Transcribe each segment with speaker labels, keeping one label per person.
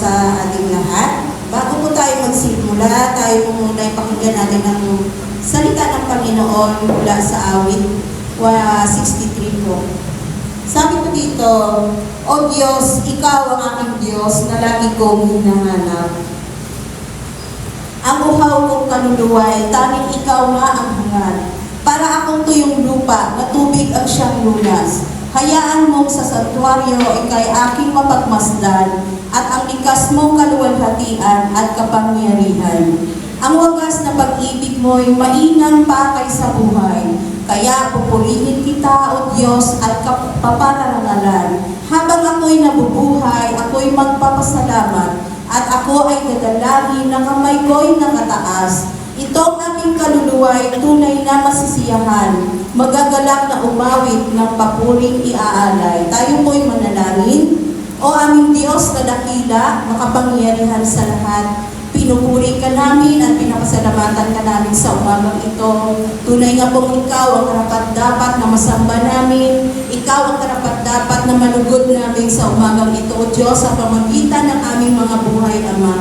Speaker 1: sa ating lahat. Bago po tayo magsimula, tayo po muna ipakinggan natin ang salita ng Panginoon mula sa awit 63 po. Sabi po dito, O Diyos, Ikaw ang aking Diyos na lagi kong hinahanap. Ang uhaw kong kaluluway, tanging Ikaw nga ang hangad. Para akong tuyong lupa, na tubig ang siyang lunas. Hayaan mong sa santuaryo ikay aking mapagmasdan at ang likas mong kaluwalhatian at kapangyarihan. Ang wagas na pag-ibig mo'y mainang pakay sa buhay. Kaya pupurihin kita, O Diyos, at papararangalan. Habang ako'y nabubuhay, ako'y magpapasalamat at ako ay dadalangin na kamay ko'y nakataas. Itong aking kaluluwa'y tunay na masisiyahan, magagalak na umawit ng papuring iaalay. Tayo po'y manalangin. O aming Diyos na dakila, makapangyarihan sa lahat, pinupuri ka namin at pinapasalamatan ka namin sa umagang ito. Tunay nga pong Ikaw ang karapat-dapat na masamba namin. Ikaw ang karapat-dapat na malugod namin sa umagang ito, O Diyos, sa pamagitan ng aming mga buhay, Ama.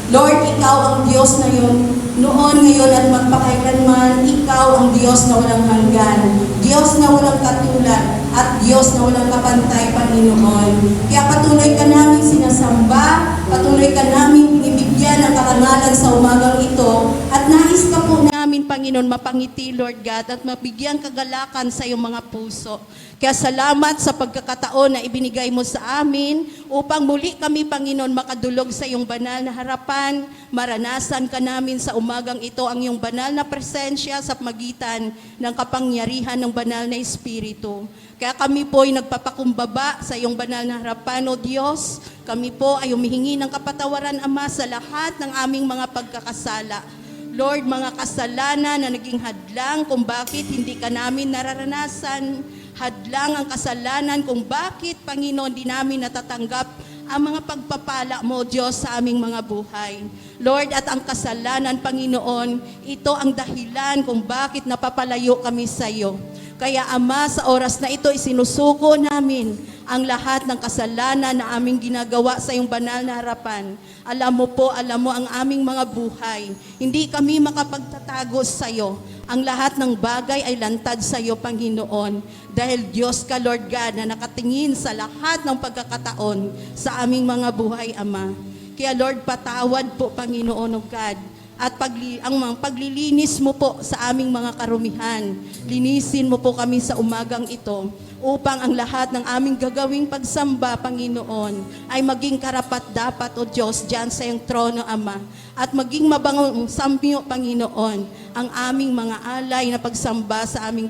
Speaker 1: Lord, Ikaw ang Diyos na yun, noon, ngayon at magpakailanman. Ikaw ang Diyos na walang hanggan, Diyos na walang katulad, at Diyos na walang kapantay, Panginoon. Kaya patuloy ka namin sinasamba, patuloy ka namin binibigyan ng karangalan sa umagang ito, at nais ka po namin, Panginoon, mapangiti, Lord God, at mabigyan kagalakan sa iyong mga puso. Kaya salamat sa pagkakataon na ibinigay mo sa amin upang muli kami, Panginoon, makadulog sa iyong banal na harapan. Maranasan ka namin sa umagang ito ang iyong banal na presensya sa magitan ng kapangyarihan ng banal na Espiritu. Kaya kami po ay nagpapakumbaba sa iyong banal na harapan, O Diyos. Kami po ay humihingi ng kapatawaran, Ama, sa lahat ng aming mga pagkakasala. Lord, mga kasalanan na naging hadlang kung bakit hindi ka namin nararanasan. Hadlang ang kasalanan kung bakit, Panginoon, di namin natatanggap ang mga pagpapala mo, Diyos, sa aming mga buhay. Lord, at ang kasalanan, Panginoon, ito ang dahilan kung bakit napapalayo kami sa iyo. Kaya, Ama, sa oras na ito, isinusuko namin ang lahat ng kasalanan na aming ginagawa sa iyong banal na harapan. Alam mo ang aming mga buhay. Hindi kami makapagtatago sa iyo. Ang lahat ng bagay ay lantad sa iyo, Panginoon. Dahil Diyos ka, Lord God, na nakatingin sa lahat ng pagkakataon sa aming mga buhay, Ama. Kaya, Lord, patawad po, Panginoon, O God. At ang mga paglilinis mo po sa aming mga karumihan. Linisin mo po kami sa umagang ito upang ang lahat ng aming gagawing pagsamba, Panginoon, ay maging karapat-dapat, O Diyos, diyan sa iyong trono, Ama. At maging mabangong samyo, Panginoon, ang aming mga alay na pagsamba sa aming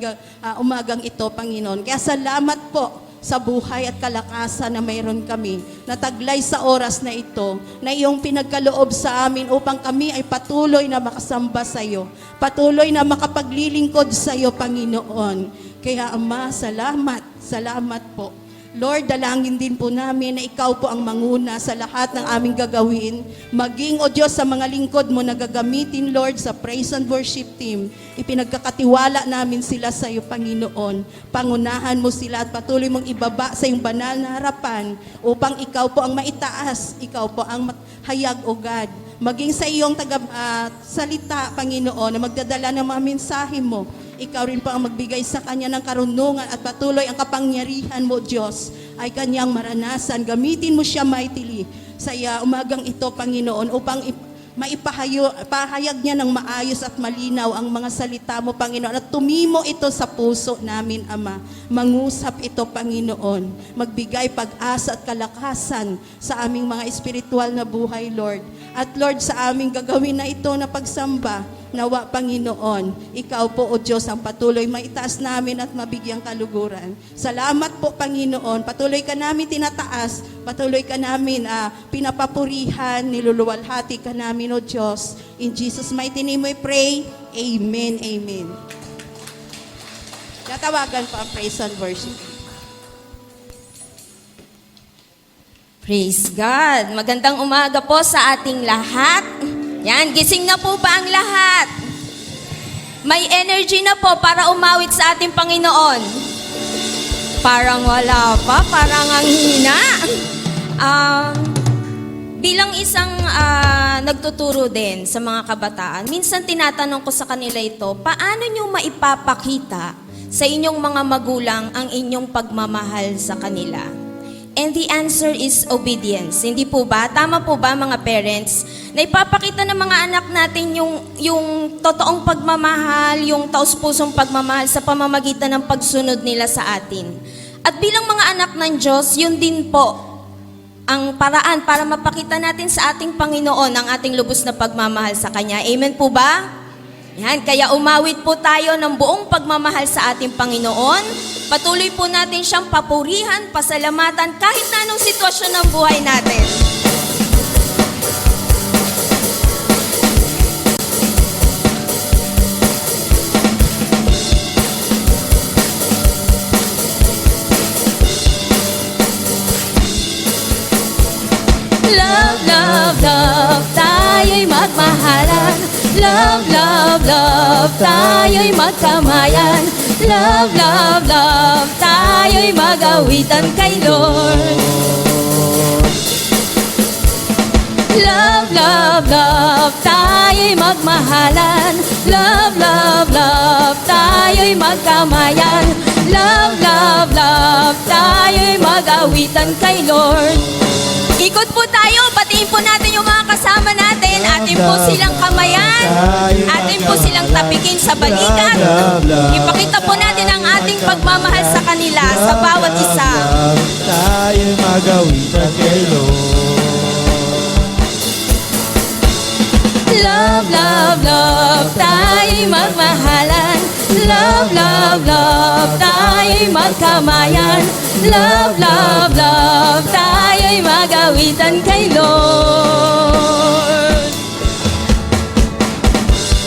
Speaker 1: umagang ito, Panginoon. Kaya salamat po sa buhay at kalakasan na mayroon kami, na taglay sa oras na ito, na iyong pinagkaloob sa amin upang kami ay patuloy na makasamba sa iyo, patuloy na makapaglilingkod sa iyo, Panginoon. Kaya, Ama, salamat po. Lord, dalangin din po namin na ikaw po ang manguna sa lahat ng aming gagawin. Maging, O Diyos, sa mga lingkod mo na gagamitin, Lord, sa praise and worship team. Ipinagkakatiwala namin sila sa iyo, Panginoon. Pangunahan mo sila at patuloy mong ibaba sa iyong banal na harapan upang ikaw po ang maitaas, ikaw po ang hayag, O God. Maging sa iyong salita, Panginoon, na magdadala ng mga mensahe mo. Ikaw rin po ang magbigay sa kanya ng karunungan at patuloy ang kapangyarihan mo, Diyos, ay kanyang maranasan. Gamitin mo siya mightily sa umagang ito, Panginoon, upang maipahayag niya ng maayos at malinaw ang mga salita mo, Panginoon, at tumimo ito sa puso namin, Ama. Mangusap ito, Panginoon. Magbigay pag-asa at kalakasan sa aming mga espiritual na buhay, Lord. At Lord, sa aming gagawin na ito na pagsamba, nawa, Panginoon, ikaw po, O Diyos, ang patuloy maitaas namin at mabigyang kaluguran. Salamat po, Panginoon. Patuloy ka namin tinataas, patuloy ka namin pinapapurihan, niluluwalhati ka namin, O Diyos. In Jesus' mighty name we pray. Amen, amen. Tatawagan pa ang praise and worship.
Speaker 2: Praise God. Magandang umaga po sa ating lahat. Yan, gising na po ba ang lahat? May energy na po para umawit sa ating Panginoon. Parang wala pa, parang ang hina. bilang isang nagtuturo din sa mga kabataan, minsan tinatanong ko sa kanila ito, paano nyo maipapakita sa inyong mga magulang ang inyong pagmamahal sa kanila? And the answer is obedience. Hindi po ba? Tama po ba mga parents? Na ipapakita ng mga anak natin yung totoong pagmamahal, yung taus-pusong pagmamahal sa pamamagitan ng pagsunod nila sa atin. At bilang mga anak ng Diyos, yun din po ang paraan para mapakita natin sa ating Panginoon ang ating lubos na pagmamahal sa Kanya. Amen po ba? Yan, kaya umawit po tayo ng buong pagmamahal sa ating Panginoon. Patuloy po natin siyang papurihan, pasalamatan kahit na anong sitwasyon ng buhay natin.
Speaker 3: Love, love, love, tayo'y magmahalan. Love, love, love, tayo'y magkamayan. Love, love, love, tayo'y magawitan kay Lord. Love, love, love, tayo'y magmahalan. Love, love, love, tayo'y magkamayan. Love, love, love, tayo'y magawitan kay Lord.
Speaker 2: Ikot po tayo, batiin po natin yung mga kasama natin. Atin po silang kamayan. Atin po silang tapikin sa balikat. Ipakita po natin ang ating pagmamahal sa kanila, sa bawat isa.
Speaker 4: Tayo'y magawitan kay Lord.
Speaker 3: Love, love, love, tayo'y magmahalan. Love, love, love, tayo'y magkamayan. Love, love, love, tayo'y magawitan kay Lord.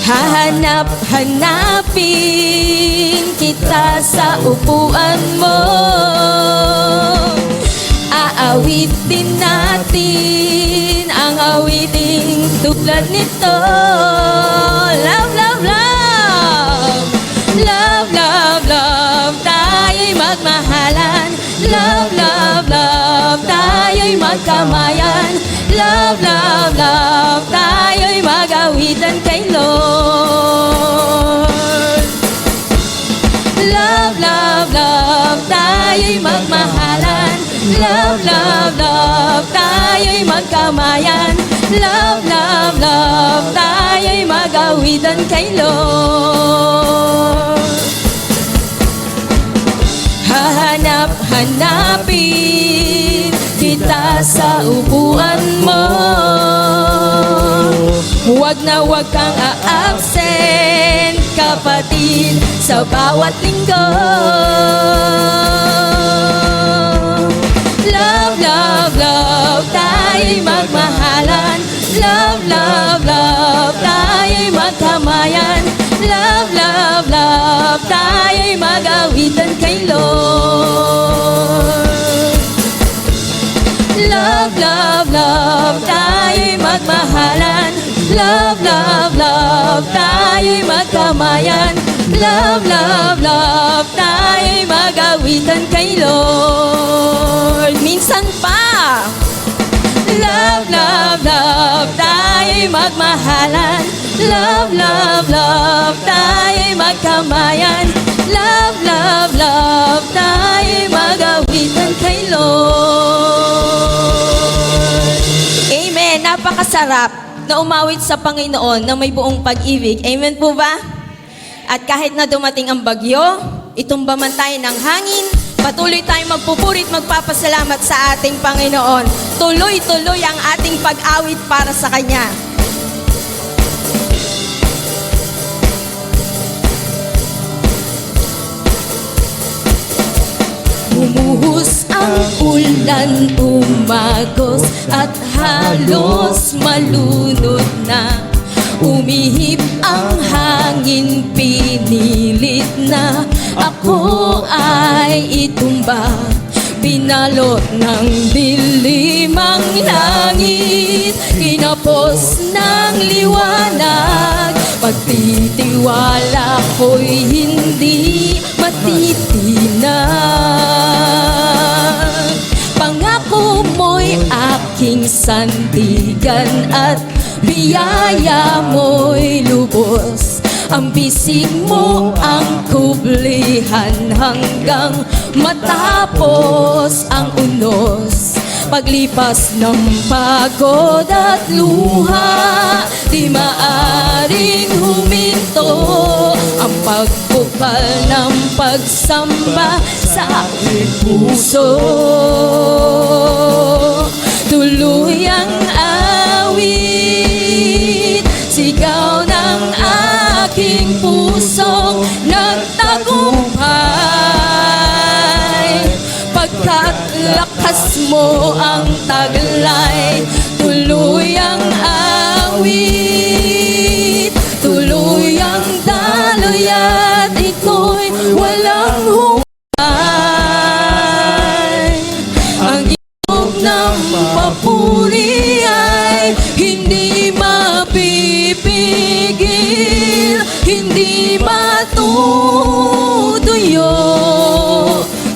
Speaker 3: Hahanap-hanapin kita sa upuan mo. Aawitin natin ang awiting tulad nito. Love, love, love. Love, love, love, tayo'y magmahalan. Love, love, love, tayo'y magkamayan. Love, love, love, tayo'y magawitan kay Lord. Love, love, love, tayo'y magmahalan. Love, love, love, tayo'y magkamayan. Love, love, love, tayo'y magawitan kay Lord. Hahanap-hanapin kita sa upuan mo. Huwag na huwag kang a-absent, kapatid, sa bawat linggo. Love, love, love, tayo'y magmahalan. Love, love, love, tayo'y magkamayan. Love, love, love, tayo'y magawitan kay Lord. Love, love, love, tayo'y magmahalan. Love, love, love, tayo'y magkamayan. Love, love, love, tayo'y magawitan kay Lord. Minsan pa. Love, love, love, tayo'y magmahalan. Love, love, love, tayo'y magkamayan. Love, love, love, tayo'y magawitan kay Lord.
Speaker 2: Amen. Napakasarap na umawit sa Panginoon na may buong pag-ibig. Amen po ba? At kahit na dumating ang bagyo, itumba man tayo ng hangin, patuloy tayong magpupuri at magpapasalamat sa ating Panginoon. Tuloy-tuloy ang ating pag-awit para sa Kanya.
Speaker 3: Bumuhos ang ulan, umagos at halos malunod na. Umihip ang hangin, pinilit na ako ay itumba. Binalot ng dilim ang langit, kinapos ng liwanag. Pagtitiwala ko'y hindi matitinag. Pangako mo'y aking sandigan at biyaya mo'y lubos. Ang bisig mo ang kublihan hanggang matapos ang unos. Paglipas ng pagod at luha, di maaring huminto ang pagbukal ng pagsamba sa aking puso. Tuloy ang awit, sigaw ng aking puso nagtagumpay. Pagkat lakas mo ang taglay, tuloy ang awit, tuloy ang daloy at ito'y walang humpay. Ang iyong ng papuri ay hindi mapipigil, hindi matutuyo.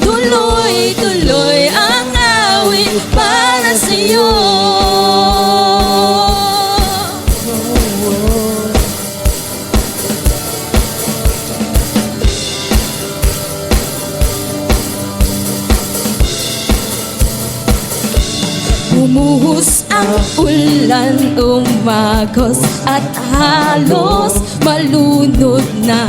Speaker 3: Tuloy-tuloy ang awit para sa'yo. Bumuhos ang ulan, umagos at halos malunod na.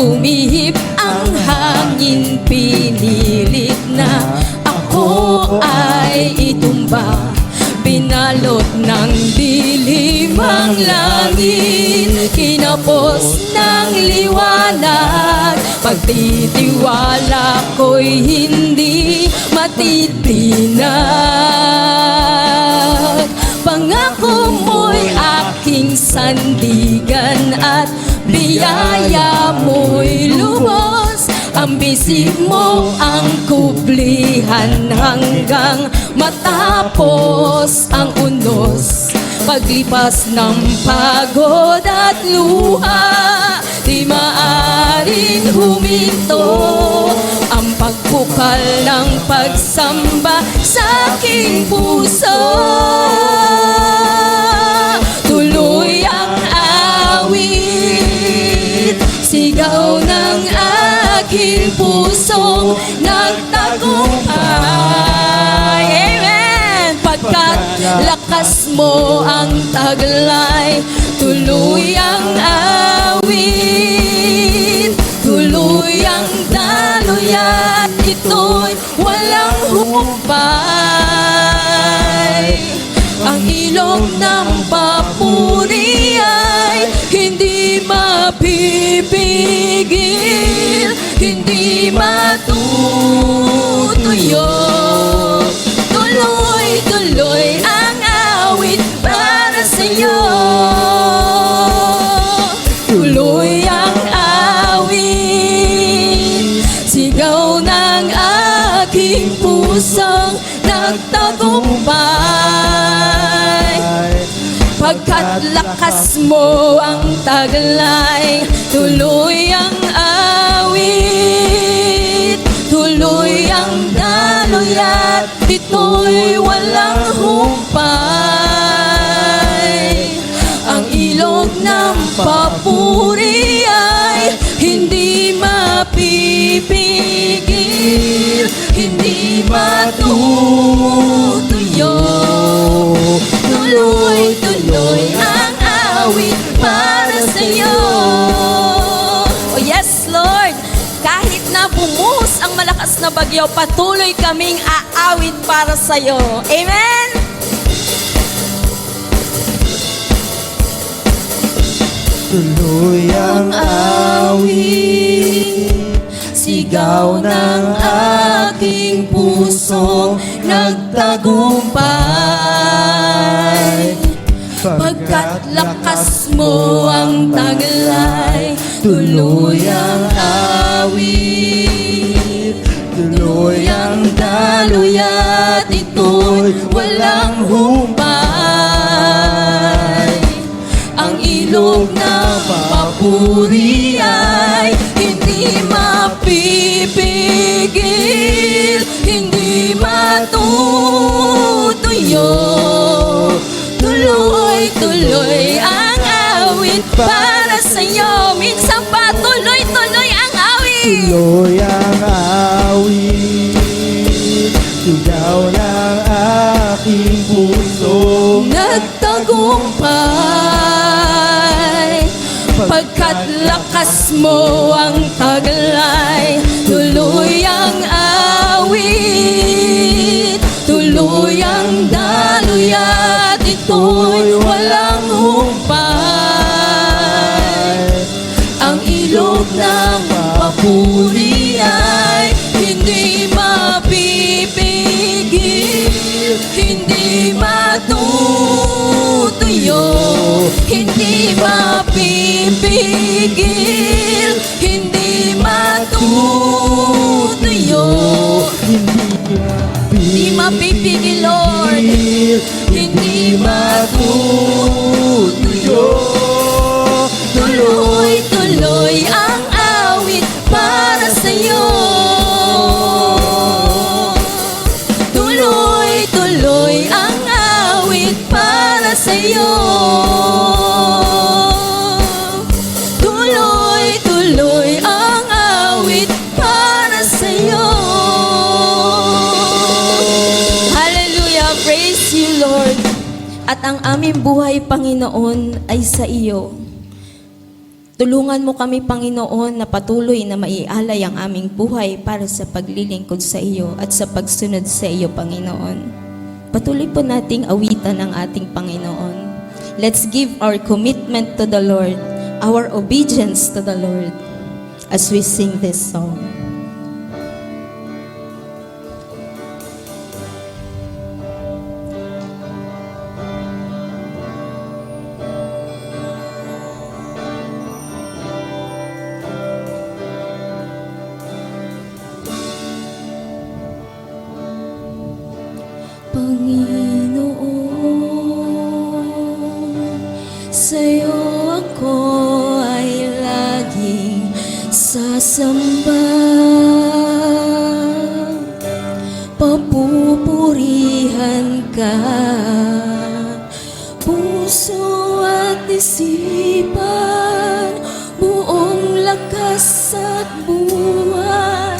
Speaker 3: Umihip ang hangin, pinilit na ako ay itumba. Binalot ng dilim ang langit, kinapos ng liwanag. Pagtitiwala ko'y hindi matitinag. Pangako mo'y aking sandigan at biyaya mo'y lubos. Ang bisig mo ang kublihan hanggang matapos ang unos. Paglipas ng pagod at luha, di maaring huminto ang pagbukal ng pagsamba sa aking puso. Tuloy ang awit, sigaw ng aking pusong nagtagumpay. Amen! Pagkat lakas mo ang taglay, tuloy ang awit, tuloy ang daloy at ito'y walang humpay. Ang ilog ng papuri ay hindi mapipigil, hindi matutuyo. Tuloy-tuloy ang awit para sa'yo. Tuloy ang awit, sigaw ng aking pusong nagtagumpay. Pagkat lakas mo ang taglay, tuloy ang awit, tuloy ang daloy at ito'y walang humpay. Ang ilog ng papuri ay hindi mapipigil, hindi matutuyo. Tuloy-tuloy ang awit para sa'yo. Oh yes, Lord! Kahit na bumuhos ang malakas na bagyo, patuloy kaming aawit para sa'yo. Amen?
Speaker 4: Tuloy ang awit,
Speaker 3: Sigaw ng aking puso nagtagumpay. Pagkat lakas mo ang taglay, tuloy ang awit, tuloy ang daloy at ito'y walang humpay. Ang ilog ng papuri ay hindi mapipigil, hindi hindi matutuyo. Tuloy-tuloy ang awit para sa'yo. Minsan pa, tuloy-tuloy ang awit.
Speaker 4: Tuloy ang awit, sigaw ng aking puso.
Speaker 3: Nagtagumpay pagkat lakas mo ang taglay. Tuloy ang awit, tuloy ang daluyat, ito'y walang humpay. Ang ilog ng papuri ay hindi mapipigil, hindi matutuyo, hindi mapipigil, hindi matutuyo. Hindi mapipigil, Lord. Hindi
Speaker 4: matutuyo.
Speaker 3: Tuloy-tuloy ang awit para sa'yo. Tuloy-tuloy ang awit para sa'yo. Tuloy-tuloy ang awit para sa'yo. Hallelujah! Praise you, Lord. At ang aming buhay, Panginoon, ay sa iyo. Tulungan mo kami, Panginoon, na patuloy na maialay ang aming buhay para sa paglilingkod sa iyo at sa pagsunod sa iyo, Panginoon. Patuloy po nating awitan ang ating Panginoon. Let's give our commitment to the Lord, our obedience to the Lord, as we sing this song. Panginoon, sa'yo ako ay laging sasamba. Papupurihan ka, puso at isipan, buong lakas at buhay,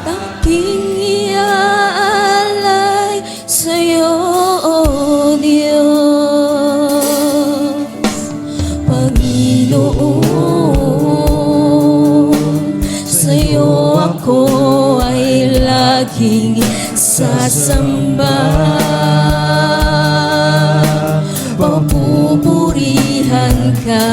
Speaker 3: aking iaalay sa'yo, O Diyos. Panginoon, sa'yo ako ay laging sasamba. Papupurihan ka,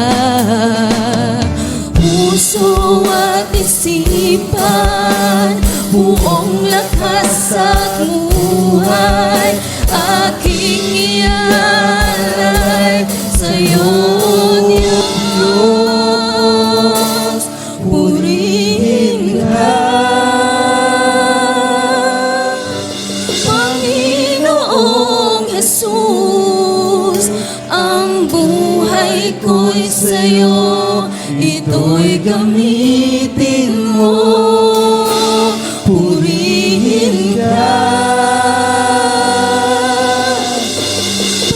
Speaker 3: puso at isipan, buong lakas at buhay, aking ialay sa'yo, Diyos. Purihin ka, Panginoong Jesus. Ang buhay ko'y sa'yo, ito'y gamitin mo. Purihin ka,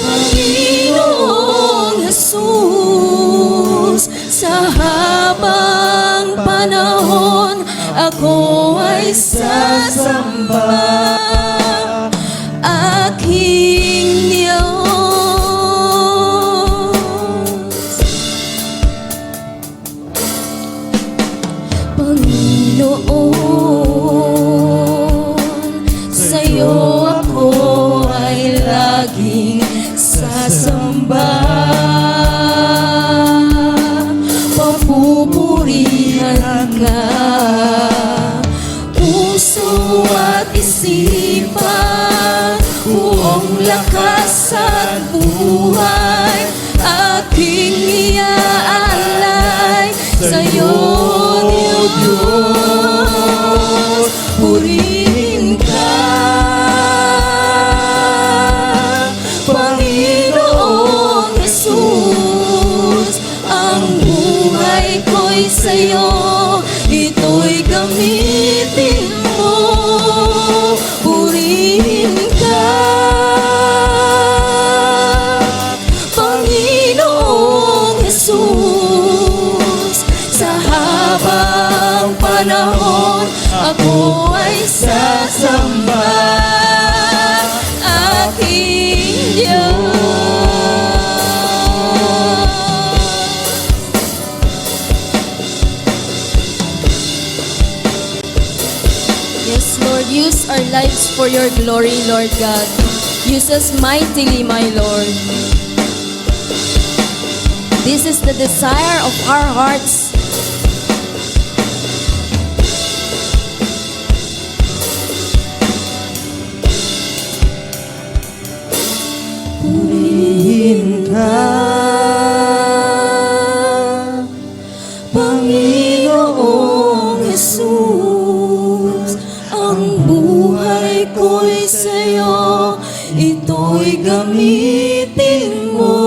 Speaker 3: Panginoong Jesus. Sa habang panahon, ako ay sasamba, aking Diyos. Panginoon, sa'yo ako ay laging sasamba. Papupurihan ka, puso at isipan, buong lakas at buhay, aking iaalay sa'yo, Diyos. Purihin ka, Panginoong Jesus. Ang buhay ko'y sa'yo, ito'y gamitin mo. use our lives for your glory, Lord God. Use us mightily, my Lord. This is the desire of our hearts.
Speaker 4: Purihin ka,
Speaker 3: Panginoong Jesus, ang buhay ko'y sa'yo, ito'y gamitin mo.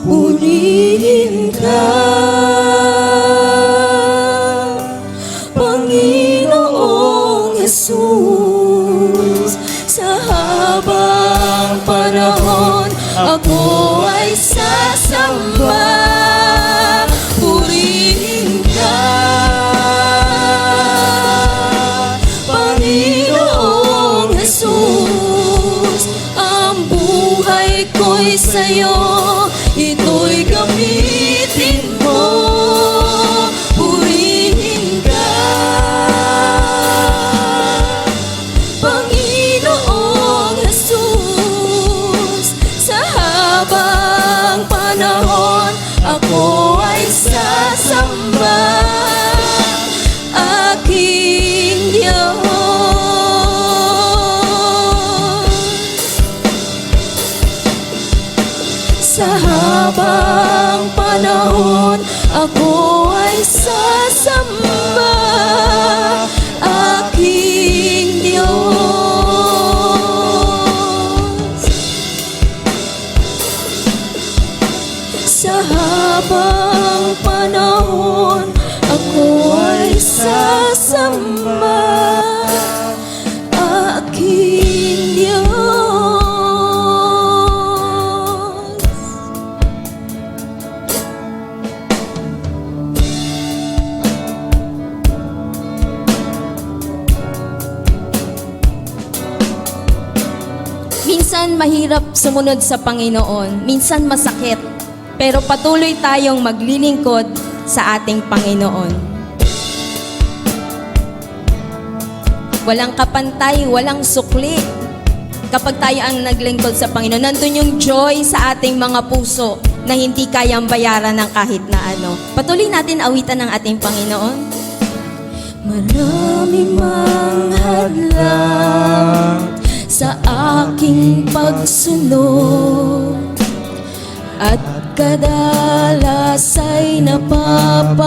Speaker 3: Purihin ka, Panginoong Jesus, sa habang panahon ako ay sasamba. Purihin ka, Panginoong Jesus, ang buhay ko'y sa'yo, ito'y gamitin mo. Purihin ka, Panginoong Jesus, sa habang panahon ako ay sasamba. Aking Diyos, sa habang panahon ako ay sasamba. Aking Diyos, sa habang panahon ako ay sasamba. Aking Diyos. Minsan mahirap sumunod sa Panginoon, minsan masakit, pero patuloy tayong maglilingkod sa ating Panginoon. Walang kapantay, walang sukli. Kapag tayo ang naglingkod sa Panginoon, nandun yung joy sa ating mga puso na hindi kayang bayaran ng kahit na ano. Patuloy natin awitan ng ating Panginoon. Marami mang hadlang sa aking pagsunod, at kadalas ay napapagod.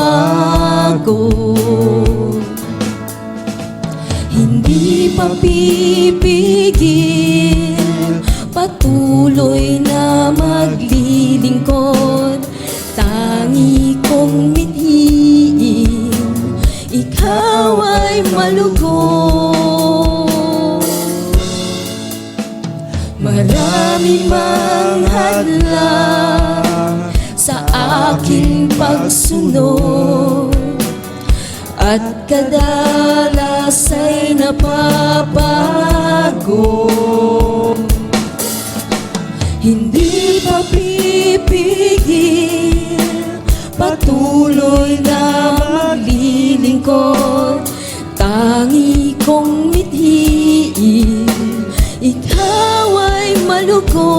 Speaker 3: Hindi papipigil, patuloy na maglilingkod. Tangi kong mithiin, ikaw ay malugod. Marami mang hadlang sa aking pagsunod, at kadalas ay napapagod. Hindi papipigil, patuloy na maglilingkod. Tangi kong mithiin, ikaw ay malugod.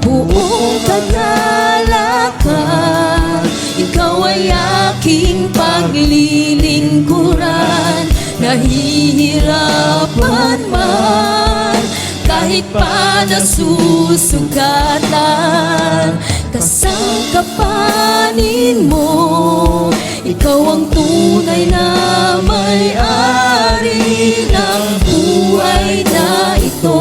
Speaker 3: Buong kagalakad, ikaw ay aking paglilingkuran. Nahihirapan man, kahit pa nasusugatan, kasangkapanin mo. Ikaw ang tunay na may-ari ng buhay na ito.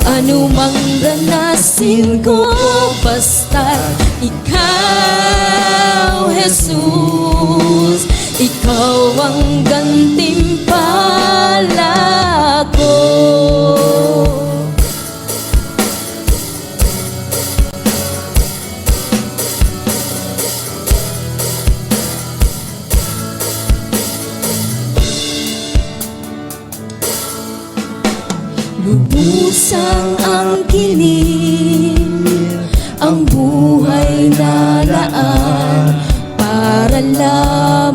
Speaker 3: Ano mang ranasin ko, basta't ikaw, Jesus, ikaw ang gantimpala ko. Lubusang ang kilig, ang buhay na laan para lang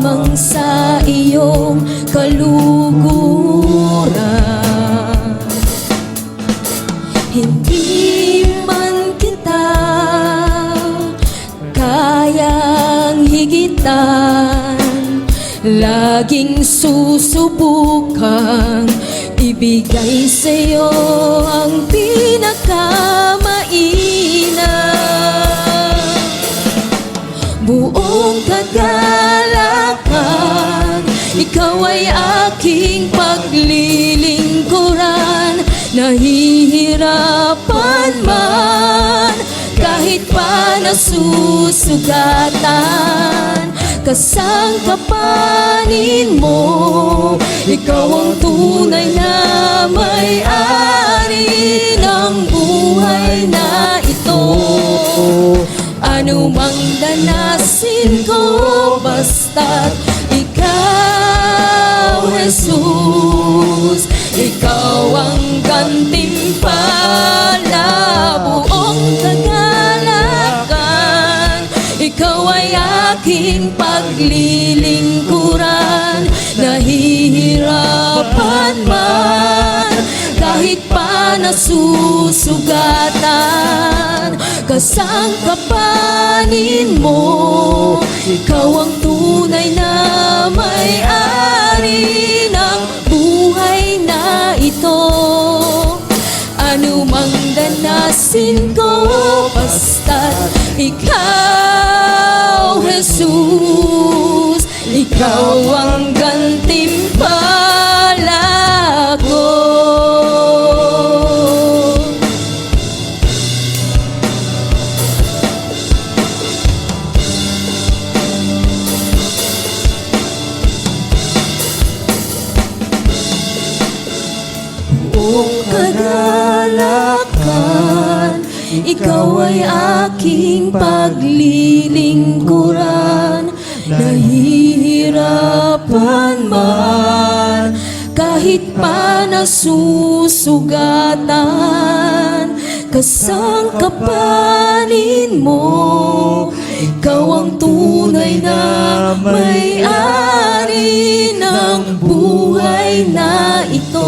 Speaker 3: masdan. Laging susubukan ibigay sa'yo ang pinakamainam. Buong kagalakan, ikaw ay aking paglilingkuran. Nahihirapan man, kahit pa nasusugatan, kasangkapanin mo. Ikaw ang tunay na may-ari ng buhay na ito. Ano mang danasin ko, basta't ikaw, Jesus, ikaw ang gantimpala. Buong kagalakan, ikaw ay aking paglilingkuran. Nahihirapan man, kahit pa nasusugatan, kasangkapanin mo. Ikaw ang tunay na may-ari ng buhay na ito. Ano mang danasin ko, basta't ikaw, Jesus, ikaw ang gantimpala ko. Buong kagalakan, ikaw ay aking paglilingkuran. Nahihirapan man, kahit pa nasusugatan, kasangkapanin mo. Ikaw ang tunay na may-ari ng buhay na ito.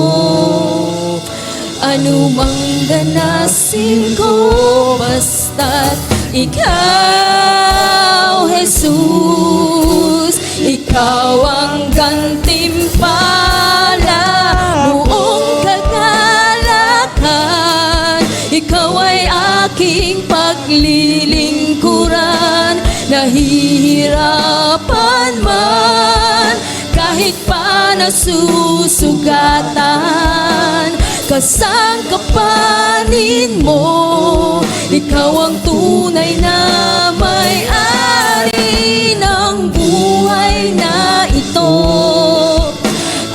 Speaker 3: Ano mang danasin ko, basta't ikaw, Jesus, ikaw ang gantimpala. Buong kagalakan, ikaw ay aking paglilingkuran. Nahihirapan man, kahit pa nasusugatan, kasangkapanin mo. Ikaw ang tunay na may-ari ng buhay na ito.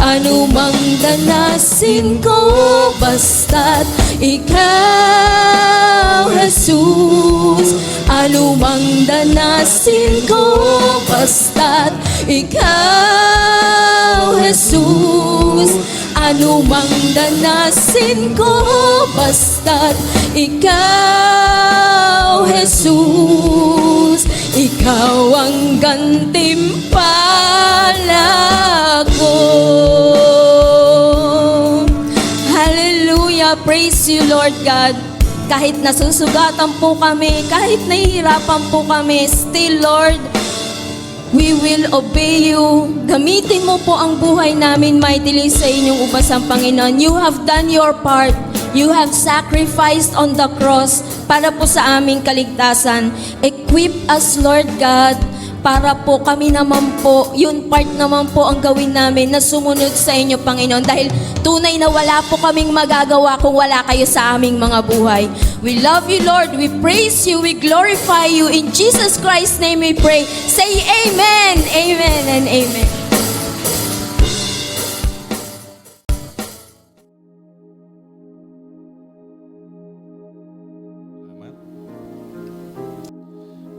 Speaker 3: Ano mang danasin ko, basta't ikaw, Jesus. Ano mang danasin ko, basta't ikaw, Jesus. Ano mang danasin ko, basta't ikaw, Jesus. Ikaw ang gantimpala ko. Hallelujah! Praise you, Lord God. Kahit nasusugatan po kami, kahit nahihirapan po kami, still, Lord, we will obey you. Gamitin mo po ang buhay namin mightily sa inyong ubasang Panginoon. You have done your part. You have sacrificed on the cross para po sa aming kaligtasan. Equip us, Lord God, para po kami naman po, yun part naman po ang gawin namin na sumunod sa inyo, Panginoon. Dahil tunay na wala po kaming magagawa kung wala kayo sa aming mga buhay. We love you, Lord. We praise you. We glorify you. In Jesus Christ's name we pray. Say amen, amen, and amen.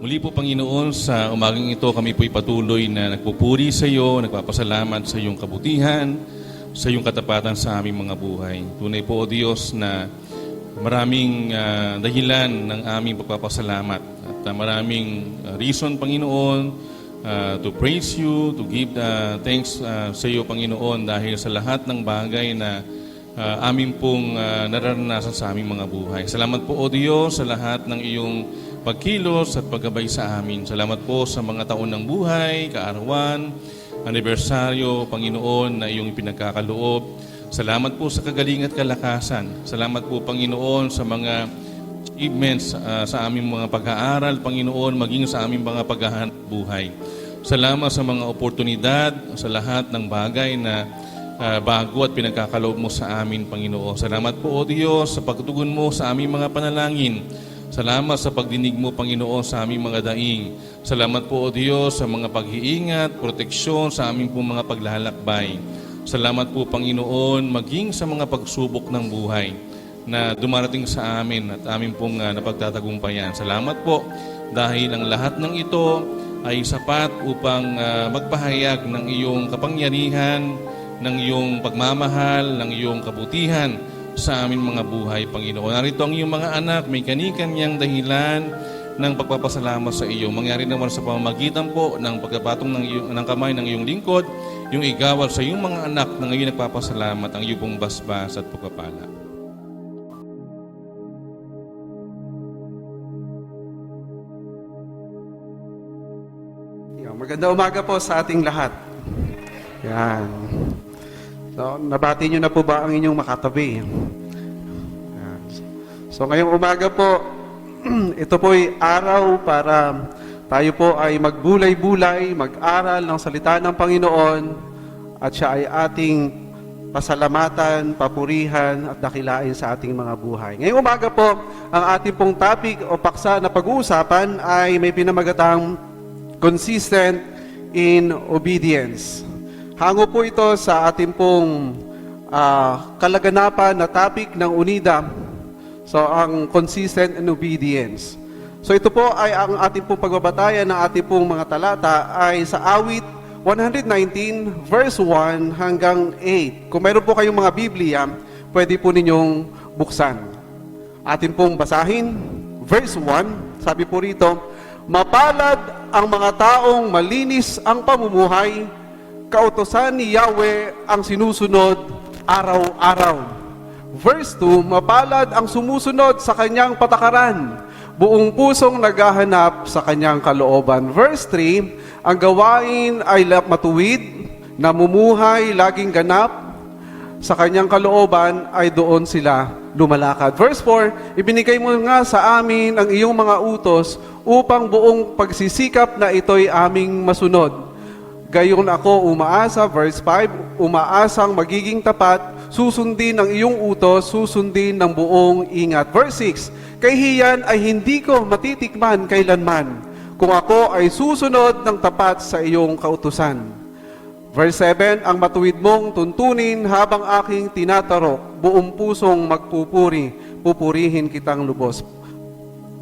Speaker 5: Muli po, Panginoon, sa umagang ito kami po'y patuloy na nagpupuri sa iyo, nagpapasalamat sa iyong kabutihan, sa iyong katapatan sa aming mga buhay. Tunay po, O Diyos, na maraming dahilan ng aming pagpapasalamat at maraming reason, Panginoon, to praise you, to give thanks sa iyo, Panginoon, dahil sa lahat ng bagay na amin pong nararanasan sa aming mga buhay. Salamat po, O Diyos, sa lahat ng iyong pagkilos at paggabay sa amin. Salamat po sa mga taon ng buhay, kaarawan, anibersaryo, Panginoon, na iyong pinagkakaloob. Salamat po sa kagaling at kalakasan. Salamat po, Panginoon, sa mga achievements sa aming mga pag-aaral, Panginoon, maging sa aming mga paghahanap buhay. Salamat sa mga oportunidad, sa lahat ng bagay na bago at pinagkakaloob mo sa amin, Panginoon. Salamat po, O Diyos, sa pagtugon mo sa aming mga panalangin. Salamat sa pagdinig mo, Panginoon, sa aming mga daing. Salamat po, O Diyos, sa mga pag-iingat, proteksyon sa aming pong mga paglalakbay. Salamat po, Panginoon, maging sa mga pagsubok ng buhay na dumarating sa amin at aming pong napagtatagumpayan. Salamat po dahil ang lahat ng ito ay sapat upang magpahayag ng iyong kapangyarihan, ng iyong pagmamahal, ng iyong kabutihan sa aming mga buhay, Panginoon. Narito ang iyong mga anak, may kani-kanyang dahilan ng pagpapasalamat sa iyo. Mangyari naman sa pamamagitan po ng pagkapatong ng kamay ng iyong lingkod, yung igawal sa iyong mga anak na ngayon nagpapasalamat ang iyong pong basbas at pagpapala.
Speaker 6: Magandang umaga po sa ating lahat. Yan. So, nabati nyo na po ba ang inyong makatabi? Yan. So, ngayong umaga po, ito po ay araw para tayo po ay magbulay-bulay, mag-aral ng salita ng Panginoon at siya ay ating pasalamatan, papurihan at dakilain sa ating mga buhay. Ngayong umaga po, ang ating pong topic o paksa na pag-uusapan ay may pinamagatang consistent in obedience. Hango po ito sa ating pong kalaganapan na topic ng UNIDA. So, ang consistent in obedience. So, ito po ay ang ating pong pagbabatayan ng ating pong mga talata ay sa awit 119 verse 1 hanggang 8. Kung mayroon po kayong mga Biblia, pwede po ninyong buksan. Ating pong basahin, verse 1, sabi po rito, mapalad ang mga taong malinis ang pamumuhay, kautosan ni Yahweh ang sinusunod araw-araw. Verse 2, mapalad ang sumusunod sa kanyang patakaran, buong pusong naghahanap sa kanyang kalooban. Verse 3, ang gawain ay matuwid, namumuhay, laging ganap, sa kanyang kalooban ay doon sila lumalakad. Verse 4, ibinigay mo nga sa amin ang iyong mga utos upang buong pagsisikap na ito'y aming masunod. Gayon ako umaasa, verse 5, umaasang magiging tapat, susundin ang iyong utos, susundin ng buong ingat. Verse 6, kahihiyan ay hindi ko matitikman kailanman, kung ako ay susunod ng tapat sa iyong kautusan. Verse 7, ang matuwid mong tuntunin habang aking tinatarok, buong pusong magpupuri, pupurihin kitang lubos.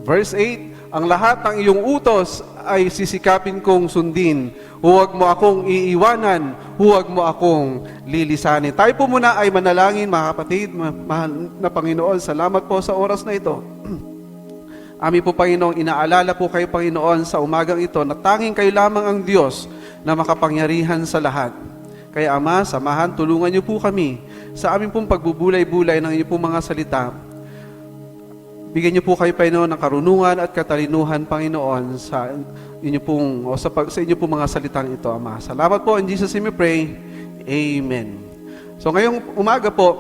Speaker 6: Verse 8, ang lahat ng iyong utos ay sisikapin kong sundin. Huwag mo akong iiwanan, huwag mo akong lilisanin. Tayo po muna ay manalangin, mga kapatid, mahal na Panginoon. Salamat po sa oras na ito. Amin po, Panginoon, inaalala po kayo, Panginoon, sa umagang ito na tanging kayo lamang ang Diyos na makapangyarihan sa lahat. Kaya, Ama, samahan, tulungan niyo po kami sa aming pong pagbubulay-bulay ng inyong pong mga salita. Bigyan niyo po kayo, Panginoon, ng karunungan at katalinuhan, Panginoon, sa inyo pong, o sa inyo pong mga salitang ito, Ama. Salamat po. In Jesus' name we pray. Amen. So ngayong umaga po,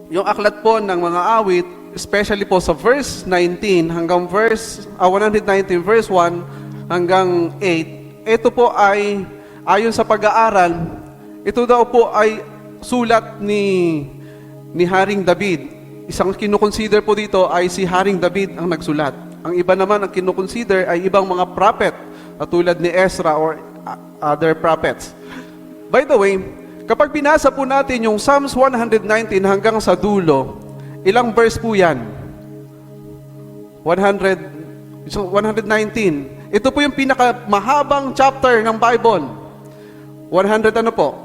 Speaker 6: yung aklat po ng mga awit, especially po sa verse 19 hanggang 119 verse 1 hanggang 8, ito po ay, ayon sa pag-aaral, ito daw po ay sulat ni Haring David. Isang kinukonsider po dito ay si Haring David ang nagsulat. Ang iba naman ang kinukonsider ay ibang mga prophet, tulad ni Ezra or other prophets. By the way, kapag binasa po natin yung Psalms 119 hanggang sa dulo, ilang verse po yan? 119. Ito po yung pinakamahabang chapter ng Bible. 100 ano po?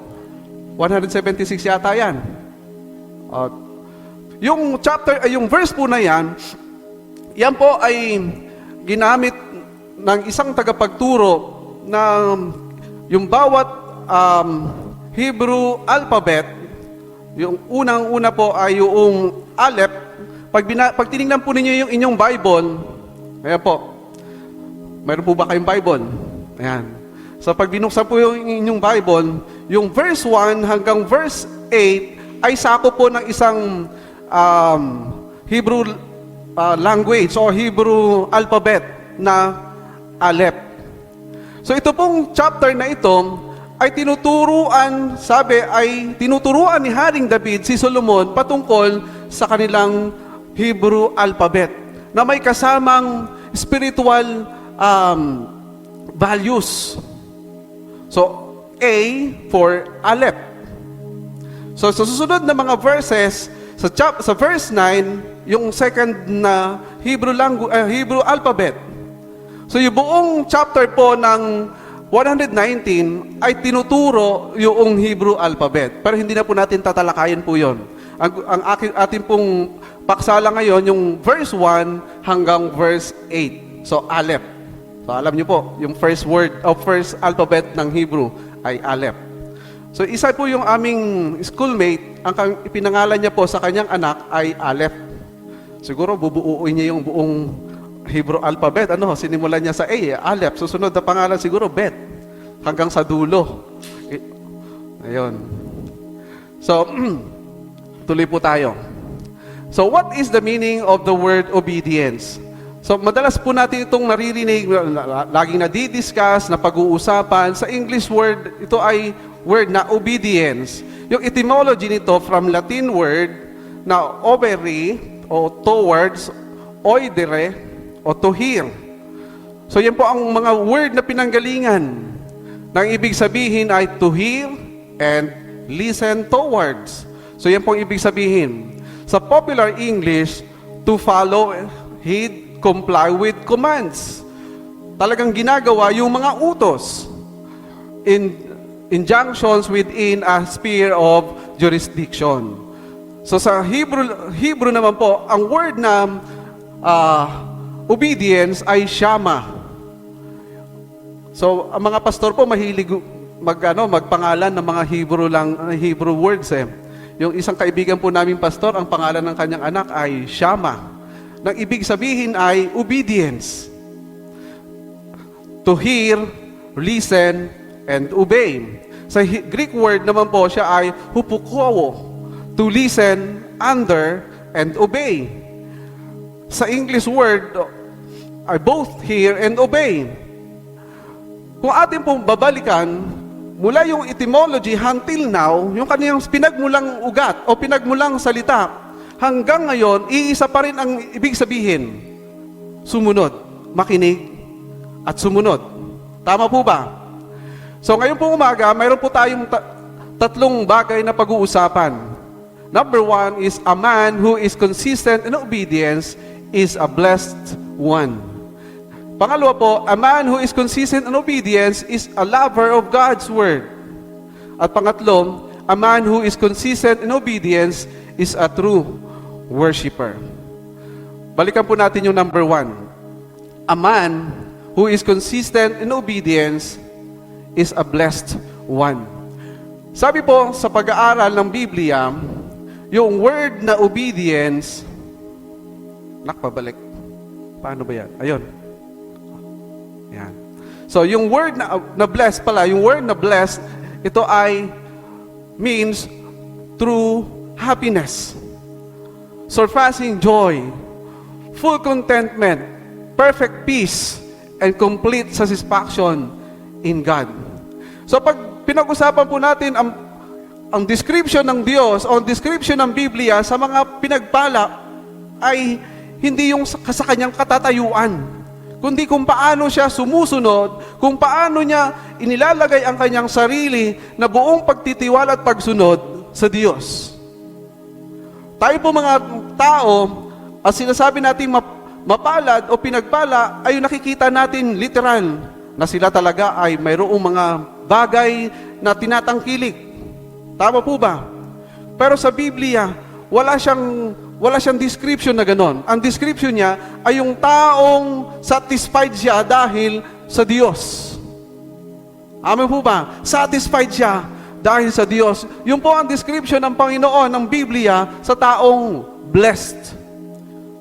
Speaker 6: 176 yata yan. Yung chapter, yung verse po na yan po ay ginamit ng isang tagapagturo na yung bawat Hebrew alphabet, yung unang-una po ay yung Aleph. Pag tinignan po ninyo yung inyong Bible, Ayan po. Mayroon po ba kayong Bible? Ayan. So pag binuksan po yung inyong Bible, yung verse 1 hanggang verse 8 ay sakop po ng isang Hebrew language o Hebrew alphabet na Aleph. So ito pong chapter na ito ay tinuturuan ni Haring David si Solomon patungkol sa kanilang Hebrew alphabet na may kasamang spiritual values. So, A for Aleph. So, sa susunod na mga verses, sa verse 9, yung second na Hebrew alphabet. So, yung buong chapter po ng 119 ay tinuturo yung Hebrew alphabet. Pero hindi na po natin tatalakayin po yon. Ang ating pong paksala ngayon, yung verse 1 hanggang verse 8. So, Aleph. So, alam niyo po, yung first word o first alphabet ng Hebrew ay Aleph. So, isa po yung aming schoolmate, ang ipinangalan niya po sa kanyang anak ay Aleph. Siguro, bubuuin niya yung buong Hebrew alphabet. Sinimulan niya sa A, Aleph. Susunod na pangalan siguro, Bet. Hanggang sa dulo. Ayun. So, tuloy po tayo. So, what is the meaning of the word obedience? So, madalas po natin itong naririnig, laging nadidiscuss, na pag-uusapan. Sa English word, ito ay word na obedience. Yung etymology nito from Latin word na oberi o towards, oidere, o to hear. So yan po ang mga word na pinanggalingan. Nang ibig sabihin ay to hear and listen towards. So yan po ang ibig sabihin. Sa popular English, to follow, heed, comply with commands. Talagang ginagawa yung mga utos. Injunctions within a sphere of jurisdiction. So sa Hebrew naman po, ang word na obedience ay shama. So, ang mga pastor po mahilig magpangalan ng mga Hebrew words eh. Yung isang kaibigan po namin pastor, ang pangalan ng kanyang anak ay Shama. Nang ibig sabihin ay obedience. To hear, listen, and obey. Sa Greek word naman po siya ay hupukowo. To listen, under, and obey. Sa English word ay both hear and obey. Kung atin pong babalikan, mula yung etymology until now, yung kaniyang pinagmulang ugat o pinagmulang salita, hanggang ngayon, iisa pa rin ang ibig sabihin. Sumunod, makinig, at sumunod. Tama po ba? So ngayon po umaga, mayroon po tayong tatlong bagay na pag-uusapan. Number 1 is a man who is consistent in obedience is a blessed one. Pangalawa po, a man who is consistent in obedience is a lover of God's word. At pangatlo, a man who is consistent in obedience is a true worshiper. Balikan po natin yung number 1. A man who is consistent in obedience is a blessed one. Sabi po sa pag-aaral ng Biblia, yung word na obedience, nakpabalik. Paano ba yan? Ayun. Yan. So, yung word na blessed pala, yung word na blessed, ito ay means true happiness, surpassing joy, full contentment, perfect peace, and complete satisfaction in God. So, pag pinag-usapan po natin ang description ng Diyos o ang description ng Biblia sa mga pinagpala ay hindi yung sa kanyang katatayuan, kundi kung paano siya sumusunod, kung paano niya inilalagay ang kanyang sarili na buong pagtitiwala at pagsunod sa Diyos. Tayo po mga tao, ang sinasabi natin mapalad o pinagpala, ay nakikita natin literal na sila talaga ay mayroong mga bagay na tinatangkilik. Tama po ba? Pero sa Biblia, wala siyang description na ganon. Ang description niya ay yung taong satisfied siya dahil sa Diyos. Amen po ba? Satisfied siya dahil sa Diyos. Yun po ang description ng Panginoon ng Biblia sa taong blessed.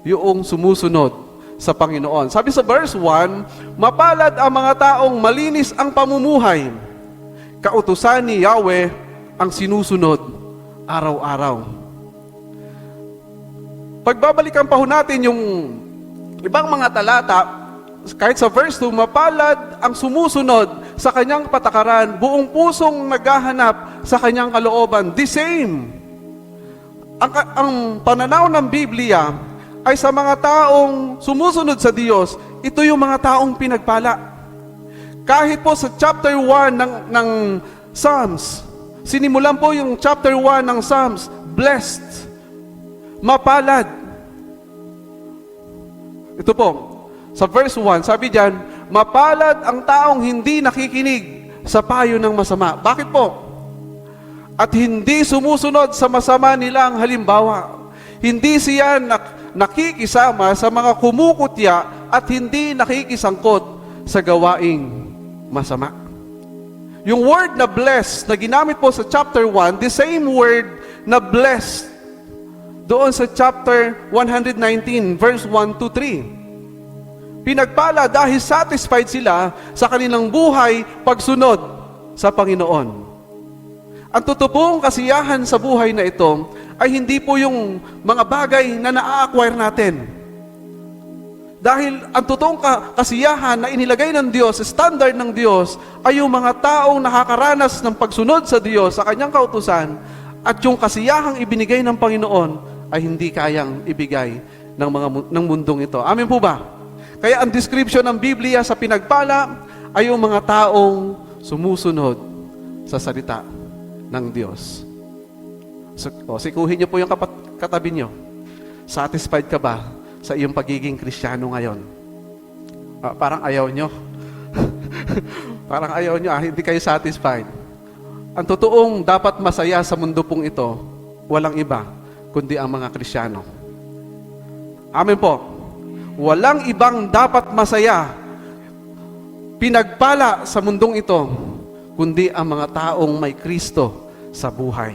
Speaker 6: Yung sumusunod sa Panginoon. Sabi sa verse 1, mapalad ang mga taong malinis ang pamumuhay. Kautusan ni Yahweh ang sinusunod araw-araw. Pagbabalikan pa ho natin yung ibang mga talata, kahit sa verse 2, mapalad ang sumusunod sa kanyang patakaran, buong pusong naghahanap sa kanyang kalooban. The same. Ang pananaw ng Biblia ay sa mga taong sumusunod sa Diyos, ito yung mga taong pinagpala. Kahit po sa chapter 1 ng Psalms, sinimulan po yung chapter 1 ng Psalms, blessed, mapalad. Ito po, sa verse 1, sabi diyan, mapalad ang taong hindi nakikinig sa payo ng masama. Bakit po? At hindi sumusunod sa masama nilang halimbawa. Hindi siya nakikisama sa mga kumukutya at hindi nakikisangkot sa gawaing masama. Yung word na blessed na ginamit po sa chapter 1, the same word na blessed doon sa chapter 119, verse 1 to 3. Pinagpala dahil satisfied sila sa kanilang buhay pagsunod sa Panginoon. Ang totoong kasiyahan sa buhay na ito ay hindi po yung mga bagay na na-acquire natin. Dahil ang totoong kasiyahan na inilagay ng Diyos, standard ng Diyos, ay yung mga taong nakakaranas ng pagsunod sa Diyos, sa kanyang kautusan, at yung kasiyahang ibinigay ng Panginoon ay hindi kayang ibigay ng mundong ito. Amen po ba? Kaya ang description ng Biblia sa pinagpala ay yung mga taong sumusunod sa salita ng Diyos. Sikuhin niyo po yung katabi niyo. Satisfied ka ba sa iyong pagiging Kristiyano ngayon? Parang ayaw niyo. Parang ayaw niyo, hindi kayo satisfied. Ang totoong dapat masaya sa mundo pong ito, walang iba, kundi ang mga Kristiyano. Amen po. Walang ibang dapat masaya, pinagpala sa mundong ito, kundi ang mga taong may Kristo sa buhay.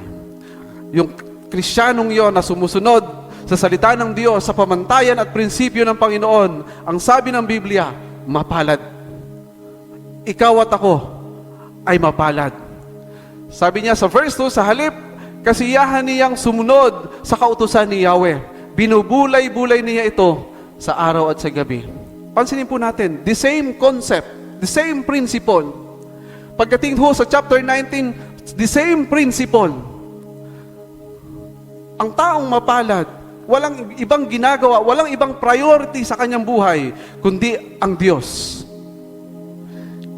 Speaker 6: Yung Kristiyanong yon na sumusunod sa salita ng Diyos, sa pamantayan at prinsipyo ng Panginoon, ang sabi ng Biblia, mapalad. Ikaw at ako ay mapalad. Sabi niya sa verse 2, sa halip, kasiyahan niyang sumunod sa kautusan ni Yahweh. Binubulay-bulay niya ito sa araw at sa gabi. Pansinin po natin, the same concept, the same principle. Pagdating ho sa chapter 19, the same principle. Ang taong mapalad, walang ibang ginagawa, walang ibang priority sa kanyang buhay, kundi ang Diyos.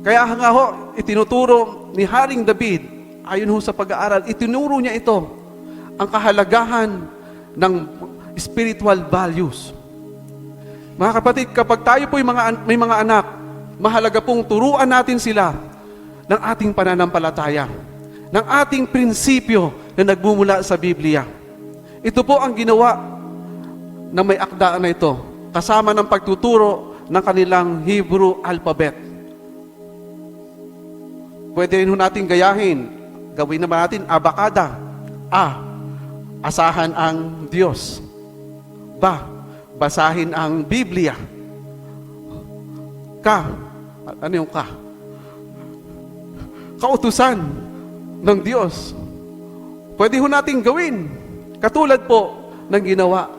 Speaker 6: Kaya nga ho, itinuturo ni Haring David, ayon ho sa pag-aaral, itinuro niya ito, ang kahalagahan ng spiritual values. Mga kapatid, kapag tayo po'y may mga anak, mahalaga pong turuan natin sila ng ating pananampalataya, ng ating prinsipyo na nagmumula sa Biblia. Ito po ang ginawa na may akda na ito, kasama ng pagtuturo ng kanilang Hebrew alphabet. Pwede rin natin gayahin. Gawin naman natin abakada. A, asahan ang Diyos. Ba, basahin ang Biblia. Ka, ano yung ka? Kautusan ng Diyos. Pwede ho natin gawin. Katulad po ng ginawa.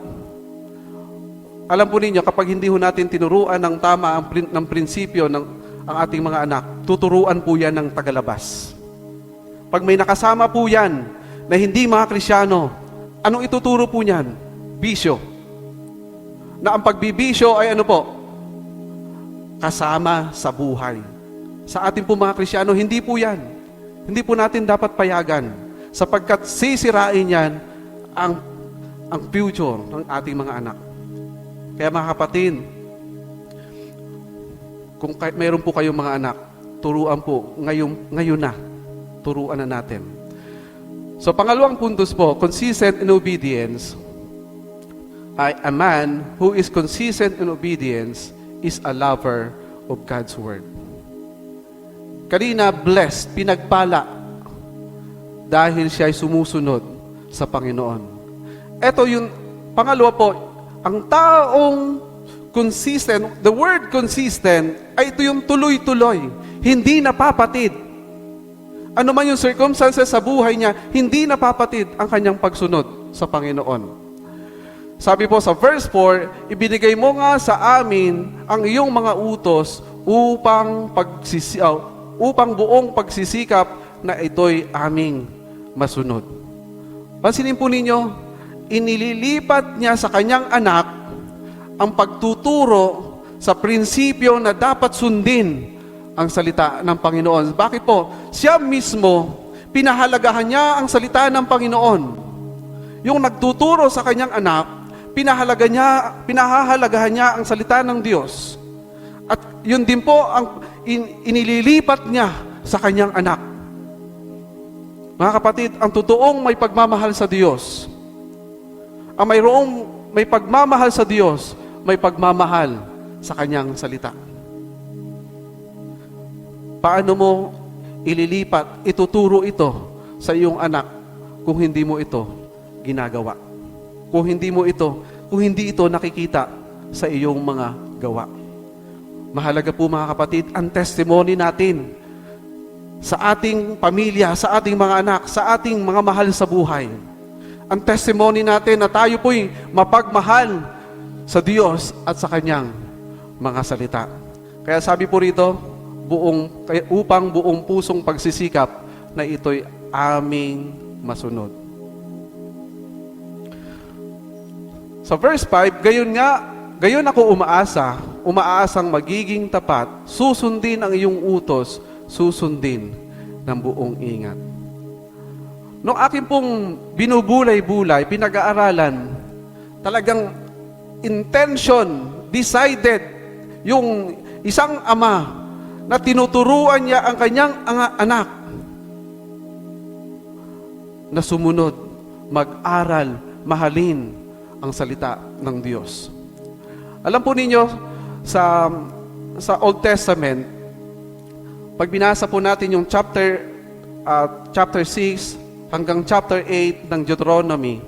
Speaker 6: Alam po ninyo, kapag hindi ho natin tinuruan ng tama ng prinsipyo ng ang ating mga anak, tuturuan po yan ng tagalabas. Pag may nakasama po yan na hindi mga Kristiyano, anong ituturo po niyan? Bisyo. Na ang pagbibisyo ay ano po? Kasama sa buhay. Sa ating po mga Kristiyano, hindi po yan. Hindi po natin dapat payagan. Sapagkat sisirain yan ang future ng ating mga anak. Kaya mga kapatid, kung mayroon po kayong mga anak, turuan po, ngayon na, turuan na natin. So, pangalawang puntos po, consistent in obedience. A man who is consistent in obedience is a lover of God's Word. Kanina, blessed, pinagpala, dahil siya ay sumusunod sa Panginoon. Ito yung pangalawa po, ang taong consistent, the word consistent, ay ito yung tuloy-tuloy, hindi napapatid. Ano man yung circumstances sa buhay niya, hindi napapatid ang kanyang pagsunod sa Panginoon. Sabi po sa verse 4, ibinigay mo nga sa amin ang iyong mga utos upang buong pagsisikap na ito'y aming masunod. Pansinin po ninyo, inililipat niya sa kanyang anak ang pagtuturo sa prinsipyo na dapat sundin ang salita ng Panginoon. Bakit po? Siya mismo, pinahalagahan niya ang salita ng Panginoon. Yung nagtuturo sa kanyang anak, pinahahalagahan niya ang salita ng Diyos. At yun din po ang inililipat niya sa kanyang anak. Mga kapatid, ang totoong may pagmamahal sa Diyos, ang mayroong may pagmamahal sa Diyos, may pagmamahal sa kanyang salita. Paano mo ililipat, ituturo ito sa iyong anak kung hindi mo ito ginagawa? Kung hindi ito nakikita sa iyong mga gawa. Mahalaga po mga kapatid, ang testimony natin sa ating pamilya, sa ating mga anak, sa ating mga mahal sa buhay. Ang testimony natin na tayo po'y mapagmahal sa Diyos at sa Kanyang mga salita. Kaya sabi po rito, upang buong pusong pagsisikap na ito'y aming masunod. Sa verse 5, gayon ako umaasang magiging tapat, susundin ang iyong utos, susundin ng buong ingat. Nung akin pong binubulay-bulay, pinag-aaralan, talagang intention, decided, yung isang ama na tinuturuan niya ang kanyang anak na sumunod, mag-aral, mahalin ang salita ng Diyos. Alam po ninyo, sa Old Testament, pag binasa po natin yung chapter 6 hanggang chapter 8 ng Deuteronomy,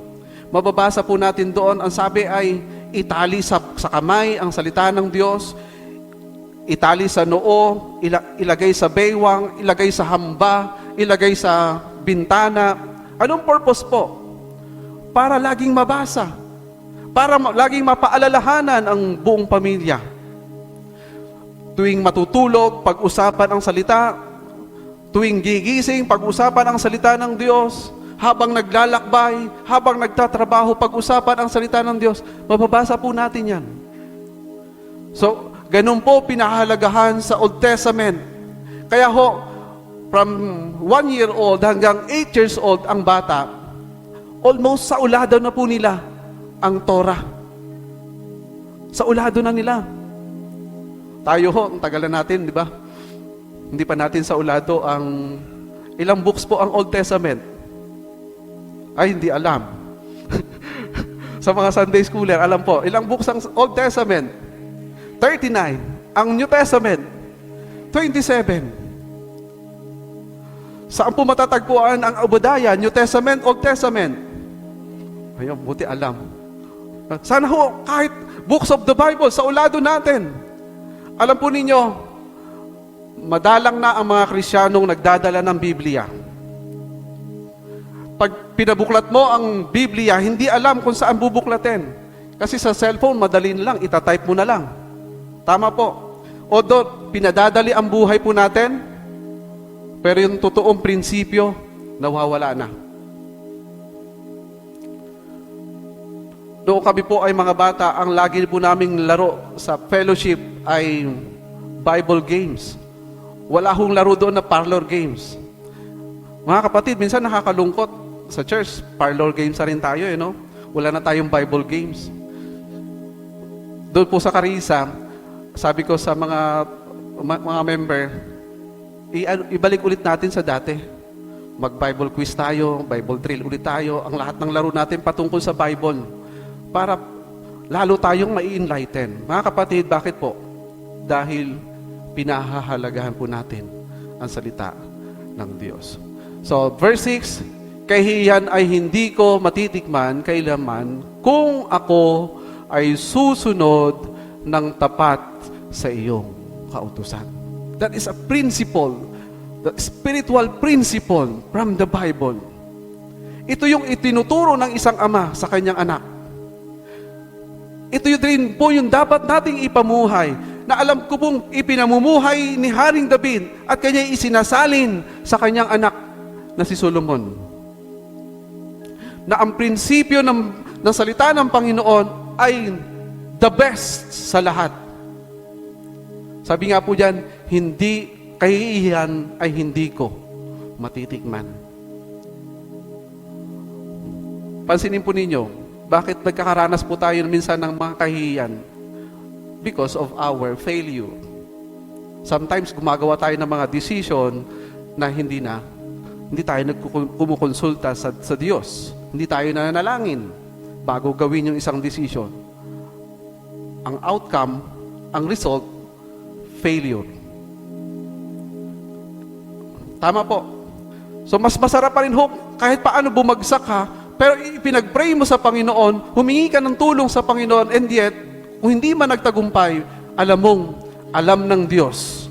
Speaker 6: mababasa po natin doon, ang sabi ay itali sa kamay ang salita ng Diyos, itali sa noo, ilagay sa baywang, ilagay sa hamba, ilagay sa bintana. Anong purpose po? Para laging mabasa. Para laging mapaalalahanan ang buong pamilya. Tuwing matutulog, pag-usapan ang salita. Tuwing gigising, pag-usapan ang salita ng Diyos. Habang naglalakbay, habang nagtatrabaho, pag-usapan ang salita ng Diyos. Mababasa po natin yan. So, ganun po pinahalagahan sa Old Testament. Kaya ho, from 1 year old hanggang 8 years old ang bata, almost sa ulado na po nila ang Torah. Sa ulado na nila. Tayo ho, ang tagal na natin, di ba? Hindi pa natin sa ulado ang ilang books po ang Old Testament. Ay, hindi alam. Sa mga Sunday schooler, alam po, ilang books ang Old Testament? 39. Ang New Testament, 27. Saan po matatagpuan ang Obadiah, New Testament, Old Testament? Ayun, buti alam. Sana ho, kahit books of the Bible, sa ulado natin. Alam po ninyo, madalang na ang mga Kristiyanong nagdadala ng Biblia. Pag pinabuklat mo ang Biblia, hindi alam kung saan bubuklatin. Kasi sa cellphone, madali lang, itatype mo na lang. Tama po. Although, pinadadali ang buhay po natin, pero yung totoong prinsipyo, nawawala na. Noong kami po ay mga bata, ang lagi po naming laro sa fellowship ay Bible games. Wala hong laro doon na parlor games. Mga kapatid, minsan nakakalungkot sa church, parlor games na rin tayo, no? Wala na tayong Bible games. Doon po sa Karisa, sabi ko sa mga member, ibalik ulit natin sa dati. Mag-Bible quiz tayo, Bible drill ulit tayo, ang lahat ng laro natin patungkol sa Bible para lalo tayong mai-enlighten. Mga kapatid, bakit po? Dahil pinahahalagahan po natin ang salita ng Diyos. So, verse 6, kahiyan ay hindi ko matitikman kailanman kung ako ay susunod ng tapat sa iyong kautusan. That is a principle, the spiritual principle from the Bible. Ito yung itinuturo ng isang ama sa kanyang anak. Ito yun din po yung dapat nating ipamuhay, na alam ko pong ipinamumuhay ni Haring David at kanya isinasalin sa kanyang anak na si Solomon. Na ang prinsipyo ng salita ng Panginoon ay the best sa lahat. Sabi nga po dyan, hindi kahihiyan ay hindi ko matitikman. Pansinin po ninyo, bakit nagkakaranas po tayo minsan ng mga kahihiyan? Because of our failure. Sometimes gumagawa tayo ng mga decision na hindi tayo kumukonsulta sa Diyos. Hindi tayo nananalangin bago gawin yung isang decision. Ang outcome, ang result, failure. Tama po. So mas masarap pa rin ho, kahit paano bumagsak ka, pero ipinag-pray mo sa Panginoon, humingi ka ng tulong sa Panginoon, and yet, kung hindi man nagtagumpay, alam ng Diyos.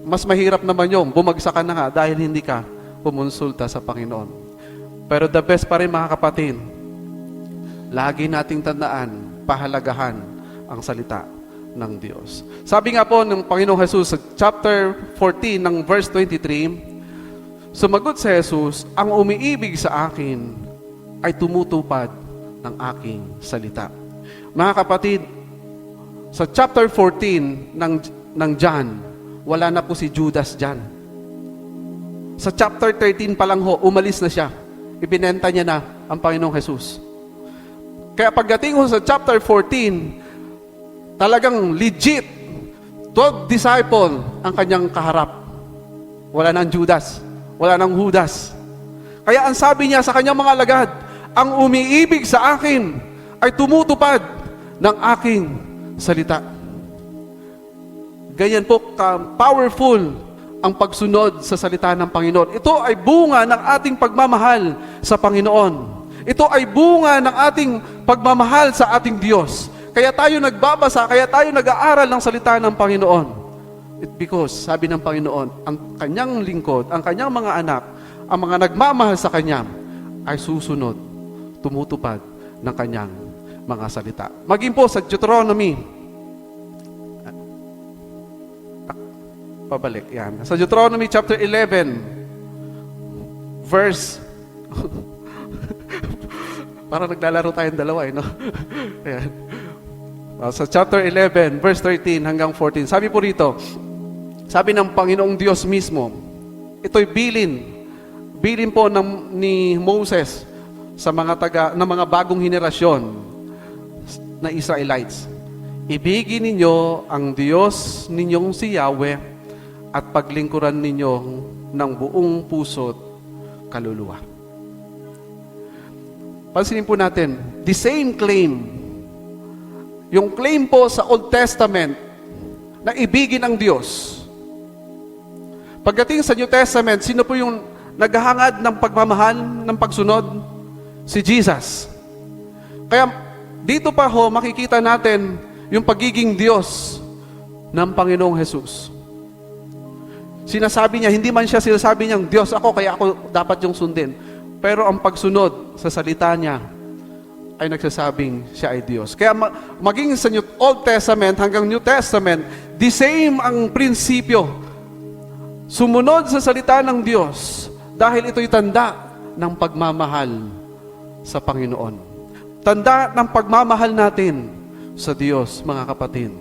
Speaker 6: Mas mahirap naman yung bumagsak ka na nga dahil hindi ka pumonsulta sa Panginoon. Pero the best pa rin mga kapatid, lagi nating tandaan, pahalagahan ang salita ng Diyos. Sabi nga po ng Panginoong Jesus sa chapter 14 ng verse 23, sumagot si Jesus, ang umiibig sa akin ay tumutupad ng aking salita. Mga kapatid, sa chapter 14 ng John, wala na po si Judas dyan. Sa chapter 13 pa lang ho, umalis na siya. Ibinenta niya na ang Panginoong Jesus. Kaya pagdating ho sa chapter 14, talagang legit, 12 disciple ang kanyang kaharap. Wala nang Judas, wala nang Judas. Kaya ang sabi niya sa kanyang mga alagad, ang umiibig sa akin ay tumutupad ng aking salita. Ganyan po ka-powerful ang pagsunod sa salita ng Panginoon. Ito ay bunga ng ating pagmamahal sa Panginoon. Ito ay bunga ng ating pagmamahal sa ating Diyos. Kaya tayo nagbabasa, kaya tayo nag-aaral ng salita ng Panginoon. Because, sabi ng Panginoon, ang kanyang lingkod, ang kanyang mga anak, ang mga nagmamahal sa kanya, ay susunod, tumutupad ng kanyang mga salita. Maging po sa Deuteronomy, pabalik, yan. Sa Deuteronomy chapter 11, verse, parang naglalaro tayong dalawa, no? Ayan. Sa chapter 11, verse 13 hanggang 14, sabi po rito, sabi ng Panginoong Diyos mismo, ito'y bilin po ni Moses sa ng mga bagong henerasyon na Israelites. Ibigin ninyo ang Diyos ninyong si Yahweh at paglingkuran ninyo ng buong puso't kaluluwa. Pansinin po natin, the same claim, yung claim po sa Old Testament na ibigin ang Diyos. Pagdating sa New Testament, sino po yung naghahangad ng pagmamahal, ng pagsunod? Si Jesus. Kaya dito pa ho, makikita natin yung pagiging Diyos ng Panginoong Jesus. Sinasabi niya, hindi man siya sinasabi niyang, Diyos ako, kaya ako dapat yung sundin. Pero ang pagsunod sa salita niya, ay nagsasabing siya ay Diyos. Kaya maging sa Old Testament hanggang New Testament, the same ang prinsipyo. Sumunod sa salita ng Diyos dahil ito'y tanda ng pagmamahal sa Panginoon. Tanda ng pagmamahal natin sa Diyos, mga kapatid.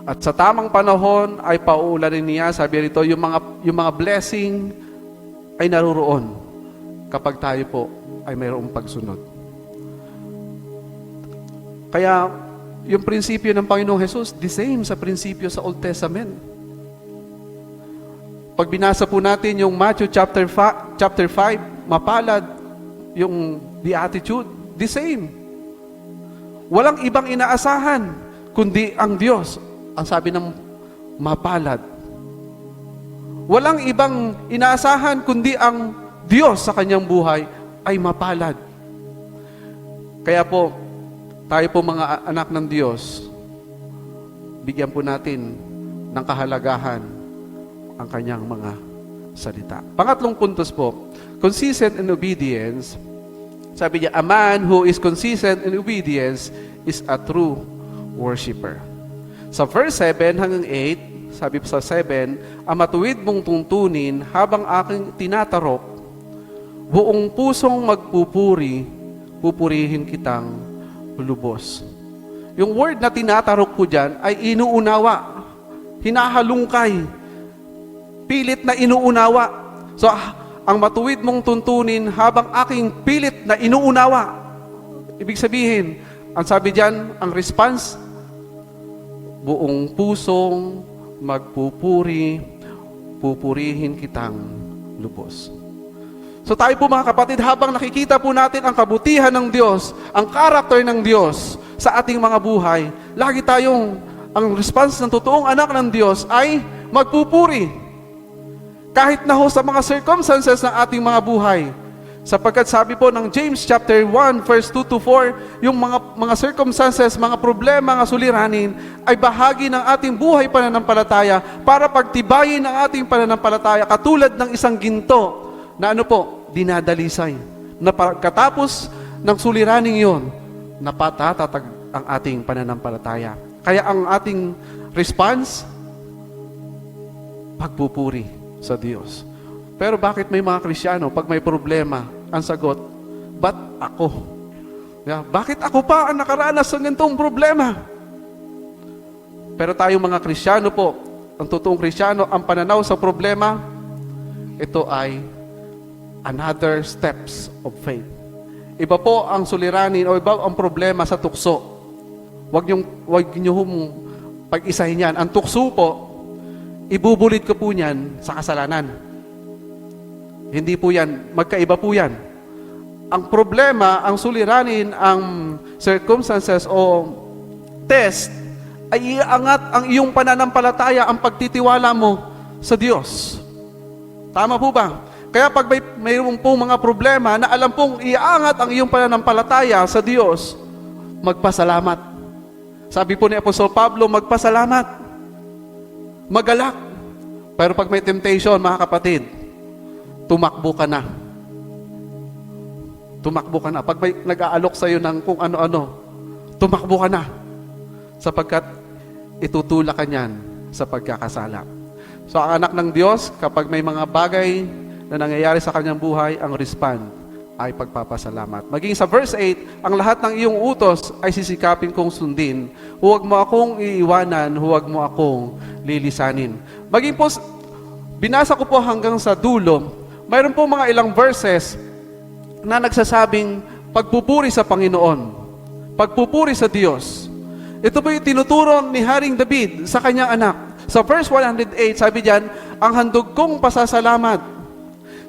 Speaker 6: At sa tamang panahon ay pauulanin niya, sabi rito, yung mga blessing ay naruroon kapag tayo po ay mayroong pagsunod. Kaya, yung prinsipyo ng Panginoong Jesus, the same sa prinsipyo sa Old Testament. Pag binasa po natin yung Matthew chapter 5, mapalad yung beatitude, the same. Walang ibang inaasahan, kundi ang Diyos. Ang sabi ng mapalad. Walang ibang inaasahan, kundi ang Diyos sa kanyang buhay ay mapalad. Kaya po, tayo po mga anak ng Diyos, bigyan po natin ng kahalagahan ang kanyang mga salita. Pangatlong puntos po, consistent in obedience. Sabi niya, a man who is consistent in obedience is a true worshiper. Sa verse 7 hanggang 8, sabi pa sa 7, ang matuwid mong tuntunin habang aking tinatarok, buong pusong magpupuri, pupurihin kitang lubos. Yung word na tinatarok ko dyan ay inuunawa, hinahalungkay, pilit na inuunawa. So, ang matuwid mong tuntunin habang aking pilit na inuunawa. Ibig sabihin, ang sabi dyan, ang response, buong pusong magpupuri, pupurihin kitang lubos. So tayo po mga kapatid, habang nakikita po natin ang kabutihan ng Diyos, ang karakter ng Diyos sa ating mga buhay, lagi tayong, ang response ng totoong anak ng Diyos ay magpupuri. Kahit na ho sa mga circumstances ng ating mga buhay. Sapagkat sabi po ng James chapter 1 verse 2 to 4, yung mga circumstances, mga problema, mga suliranin ay bahagi ng ating buhay pananampalataya para pagtibayin ang ating pananampalataya katulad ng isang ginto na dinadalisay. Na pagkatapos ng suliraning yon, napatatatag ang ating pananampalataya. Kaya ang ating response, pagpupuri sa Diyos. Pero bakit may mga Kristiyano, pag may problema, ang sagot, ba't ako? Bakit ako pa ang nakaranas ng ganitong problema? Pero tayo mga Kristiyano po, ang totoong Kristiyano, ang pananaw sa problema, ito ay another steps of faith. Iba po ang suliranin o iba ang problema sa tukso. Huwag niyo pag-isahin yan. Ang tukso po, ibubulit ko po niyan sa kasalanan. Hindi po yan, magkaiba po yan. Ang problema, ang suliranin, ang circumstances o test, ay iangat ang iyong pananampalataya, ang pagtitiwala mo sa Diyos. Tama po ba? Kaya pag mayroong pong mga problema na alam pong iangat ang iyong pananampalataya sa Diyos, magpasalamat. Sabi po ni Apostol Pablo, magpasalamat. Magalak. Pero pag may temptation, mga kapatid, tumakbo ka na. Tumakbo ka na. Pag may nag-aalok sa'yo ng kung ano-ano, tumakbo ka na. Sapagkat itutulak ka niyan sa pagkakasala. So, ang anak ng Diyos, kapag may mga bagay na nangyayari sa kanyang buhay, ang respond ay pagpapasalamat. Maging sa verse 8, ang lahat ng iyong utos ay sisikapin kong sundin. Huwag mo akong iiwanan, huwag mo akong lilisanin. Maging po, binasa ko po hanggang sa dulo, mayroon po mga ilang verses na nagsasabing pagpupuri sa Panginoon, pagpupuri sa Diyos. Ito po yung tinuturo ni Haring David sa kanyang anak. Sa verse 108, sabi diyan, ang handog kong pasasalamat.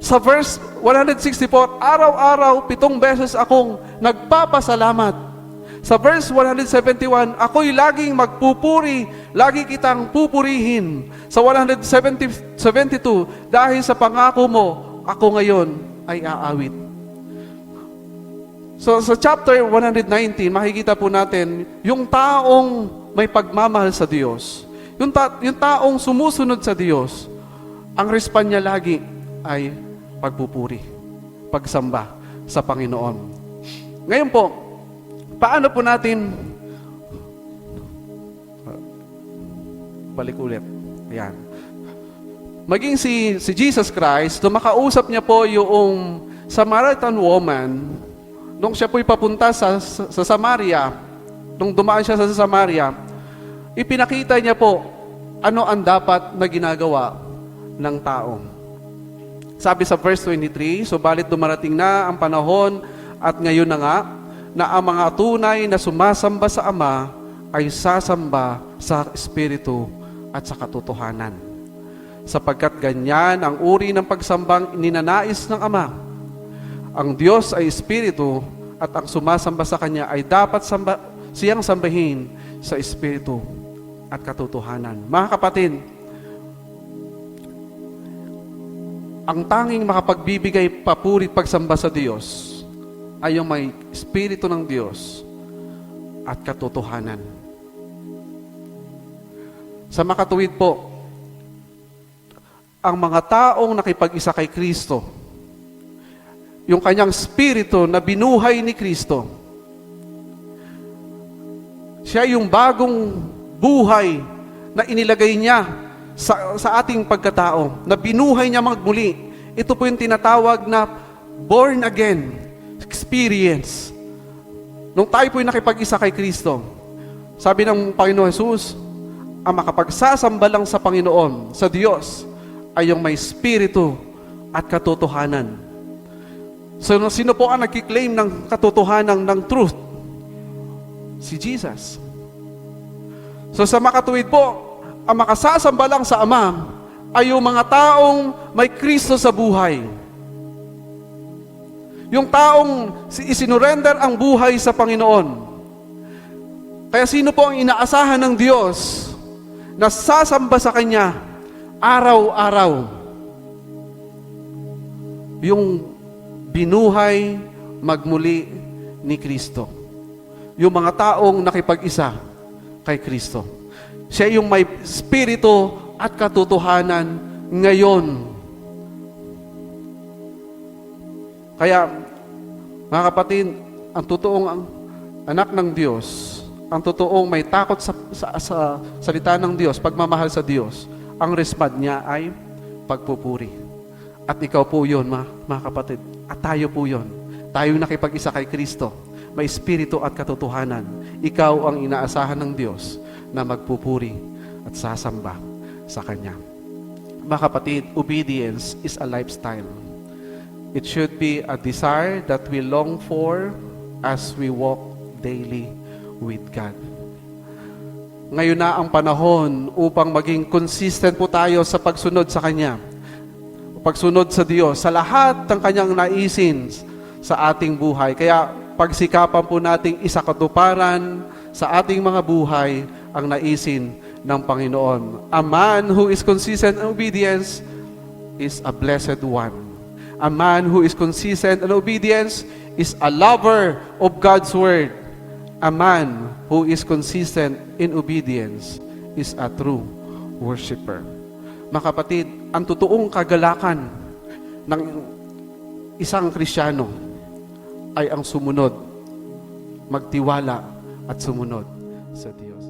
Speaker 6: Sa verse 164, araw-araw, 7 beses akong nagpapasalamat. Sa verse 171, ako'y laging magpupuri, lagi kitang pupurihin. Sa 172, dahil sa pangako mo, ako ngayon ay aawit. So sa chapter 119, makikita po natin yung taong may pagmamahal sa Diyos. Yung taong sumusunod sa Diyos, ang response niya lagi ay pagpupuri, pagsamba sa Panginoon. Ngayon po, paano po natin balik ulit? Ayan. Maging si Jesus Christ, makausap niya po yung Samaritan woman nung siya po'y papunta sa Samaria, nung dumaan siya sa Samaria, ipinakita niya po ano ang dapat na ginagawa ng tao. Sabi sa verse 23, subalit dumarating na ang panahon at ngayon na nga, na ang mga tunay na sumasamba sa Ama ay sasamba sa Espiritu at sa katotohanan. Sapagkat ganyan ang uri ng pagsambang ninanais ng Ama. Ang Diyos ay Espiritu at ang sumasamba sa Kanya ay dapat siyang sambahin sa Espiritu at katotohanan. Mga kapatid, ang tanging makapagbibigay papuri pagsamba sa Diyos ay yung may Espiritu ng Diyos at katotohanan. Sa makatuwid po, ang mga taong nakipag-isa kay Kristo, yung kanyang spirito na binuhay ni Kristo, siya yung bagong buhay na inilagay niya sa ating pagkatao, na binuhay niya magmuli. Ito po yung tinatawag na born again experience. Nung tayo po yung nakipag-isa kay Kristo, sabi ng Panginoon Jesus, ang makapagsasamba lang sa Panginoon, sa Diyos, ay yung may spirito at katotohanan. So, sino po ang nagkiklaim ng katotohanan ng truth? Si Jesus. So, sa makatuwid po, ang makasasamba lang sa Ama ay yung mga taong may Kristo sa buhay. Yung taong isinurrender ang buhay sa Panginoon. Kaya sino po ang inaasahan ng Diyos na sasamba sa Kanya araw-araw? Yung binuhay magmuli ni Kristo. Yung mga taong nakipag-isa kay Kristo. Siya yung may spirito at katotohanan ngayon. Kaya, mga kapatid, ang totoong anak ng Diyos, ang totoong may takot sa salita ng Diyos, pagmamahal sa Diyos, ang respond niya ay pagpupuri. At ikaw po yun, mga kapatid. At tayo po yun. Tayo nakipag-isa kay Kristo. May spirito at katotohanan. Ikaw ang inaasahan ng Diyos na magpupuri at sasamba sa Kanya. Mga kapatid, obedience is a lifestyle. It should be a desire that we long for as we walk daily with God. Ngayon na ang panahon upang maging consistent po tayo sa pagsunod sa Kanya. Pagsunod sa Diyos, sa lahat ng Kanyang naisin sa ating buhay. Kaya pagsikapan po nating isakatuparan sa ating mga buhay ang naisin ng Panginoon. A man who is consistent in obedience is a blessed one. A man who is consistent in obedience is a lover of God's word. A man who is consistent in obedience is a true worshiper. Mga kapatid, ang totoong kagalakan ng isang Kristiyano ay ang sumunod, magtiwala at sumunod sa Diyos.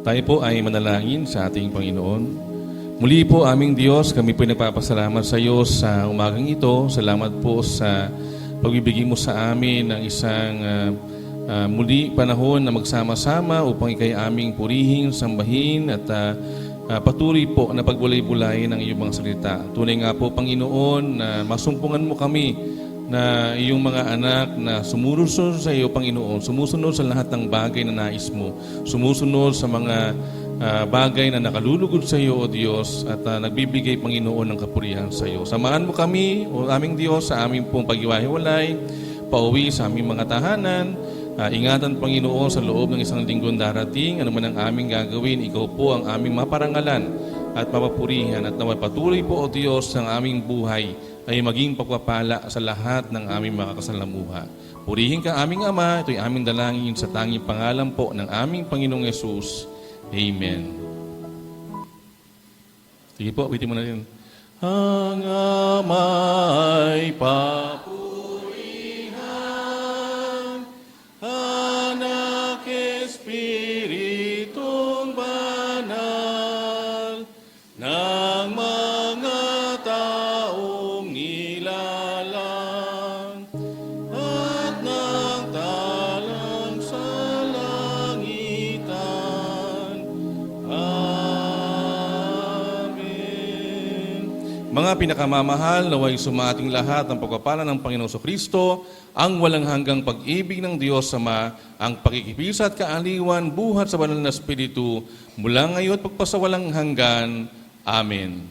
Speaker 5: Tayo po ay manalangin sa ating Panginoon. Muli po aming Diyos, kami po nagpapasalamat sa iyo sa umagang ito. Salamat po sa pagbibigay mo sa amin ng isang muli panahon na magsama-sama upang ikay aming purihin, sambahin at patuloy po na pagbulay-bulayin ng iyong mga salita. Tunay nga po, Panginoon, na masumpungan mo kami na iyong mga anak na sumusunod sa iyo, Panginoon, sumusunod sa lahat ng bagay na nais mo, sumusunod sa mga bagay na nakalulugod sa iyo, O Diyos, at nagbibigay, Panginoon, ng kapurihan sa iyo. Samahan mo kami, O aming Diyos, sa aming pong paghiwa-hiwalay, pauwi sa aming mga tahanan. Ingatan, Panginoon, sa loob ng isang linggong darating, ano man ang aming gagawin, ikaw po ang aming maparangalan at mapapurihan at naway patuloy po, O Diyos, ng aming buhay ay maging pagpapala sa lahat ng aming mga kasalamuha. Purihin ka aming Ama, ito'y aming dalangin sa tanging pangalan po ng aming Panginoong Yesus. Amen. Sige po, awitin mo na rin. Ang Ama'y papurihan, Anak Espiritong Banal, ng mga taong nilalang at ng talang sa langitan. Amen. Mga pinakamamahal, naway sumating lahat ng pagpapala ng Panginoong Kristo, ang walang hanggang pag-ibig ng Diyos Ama, ang pakikipisa at kaaliwan, buhat sa banal na Espiritu, mula ngayon at pagpasawalang hanggan. Amen.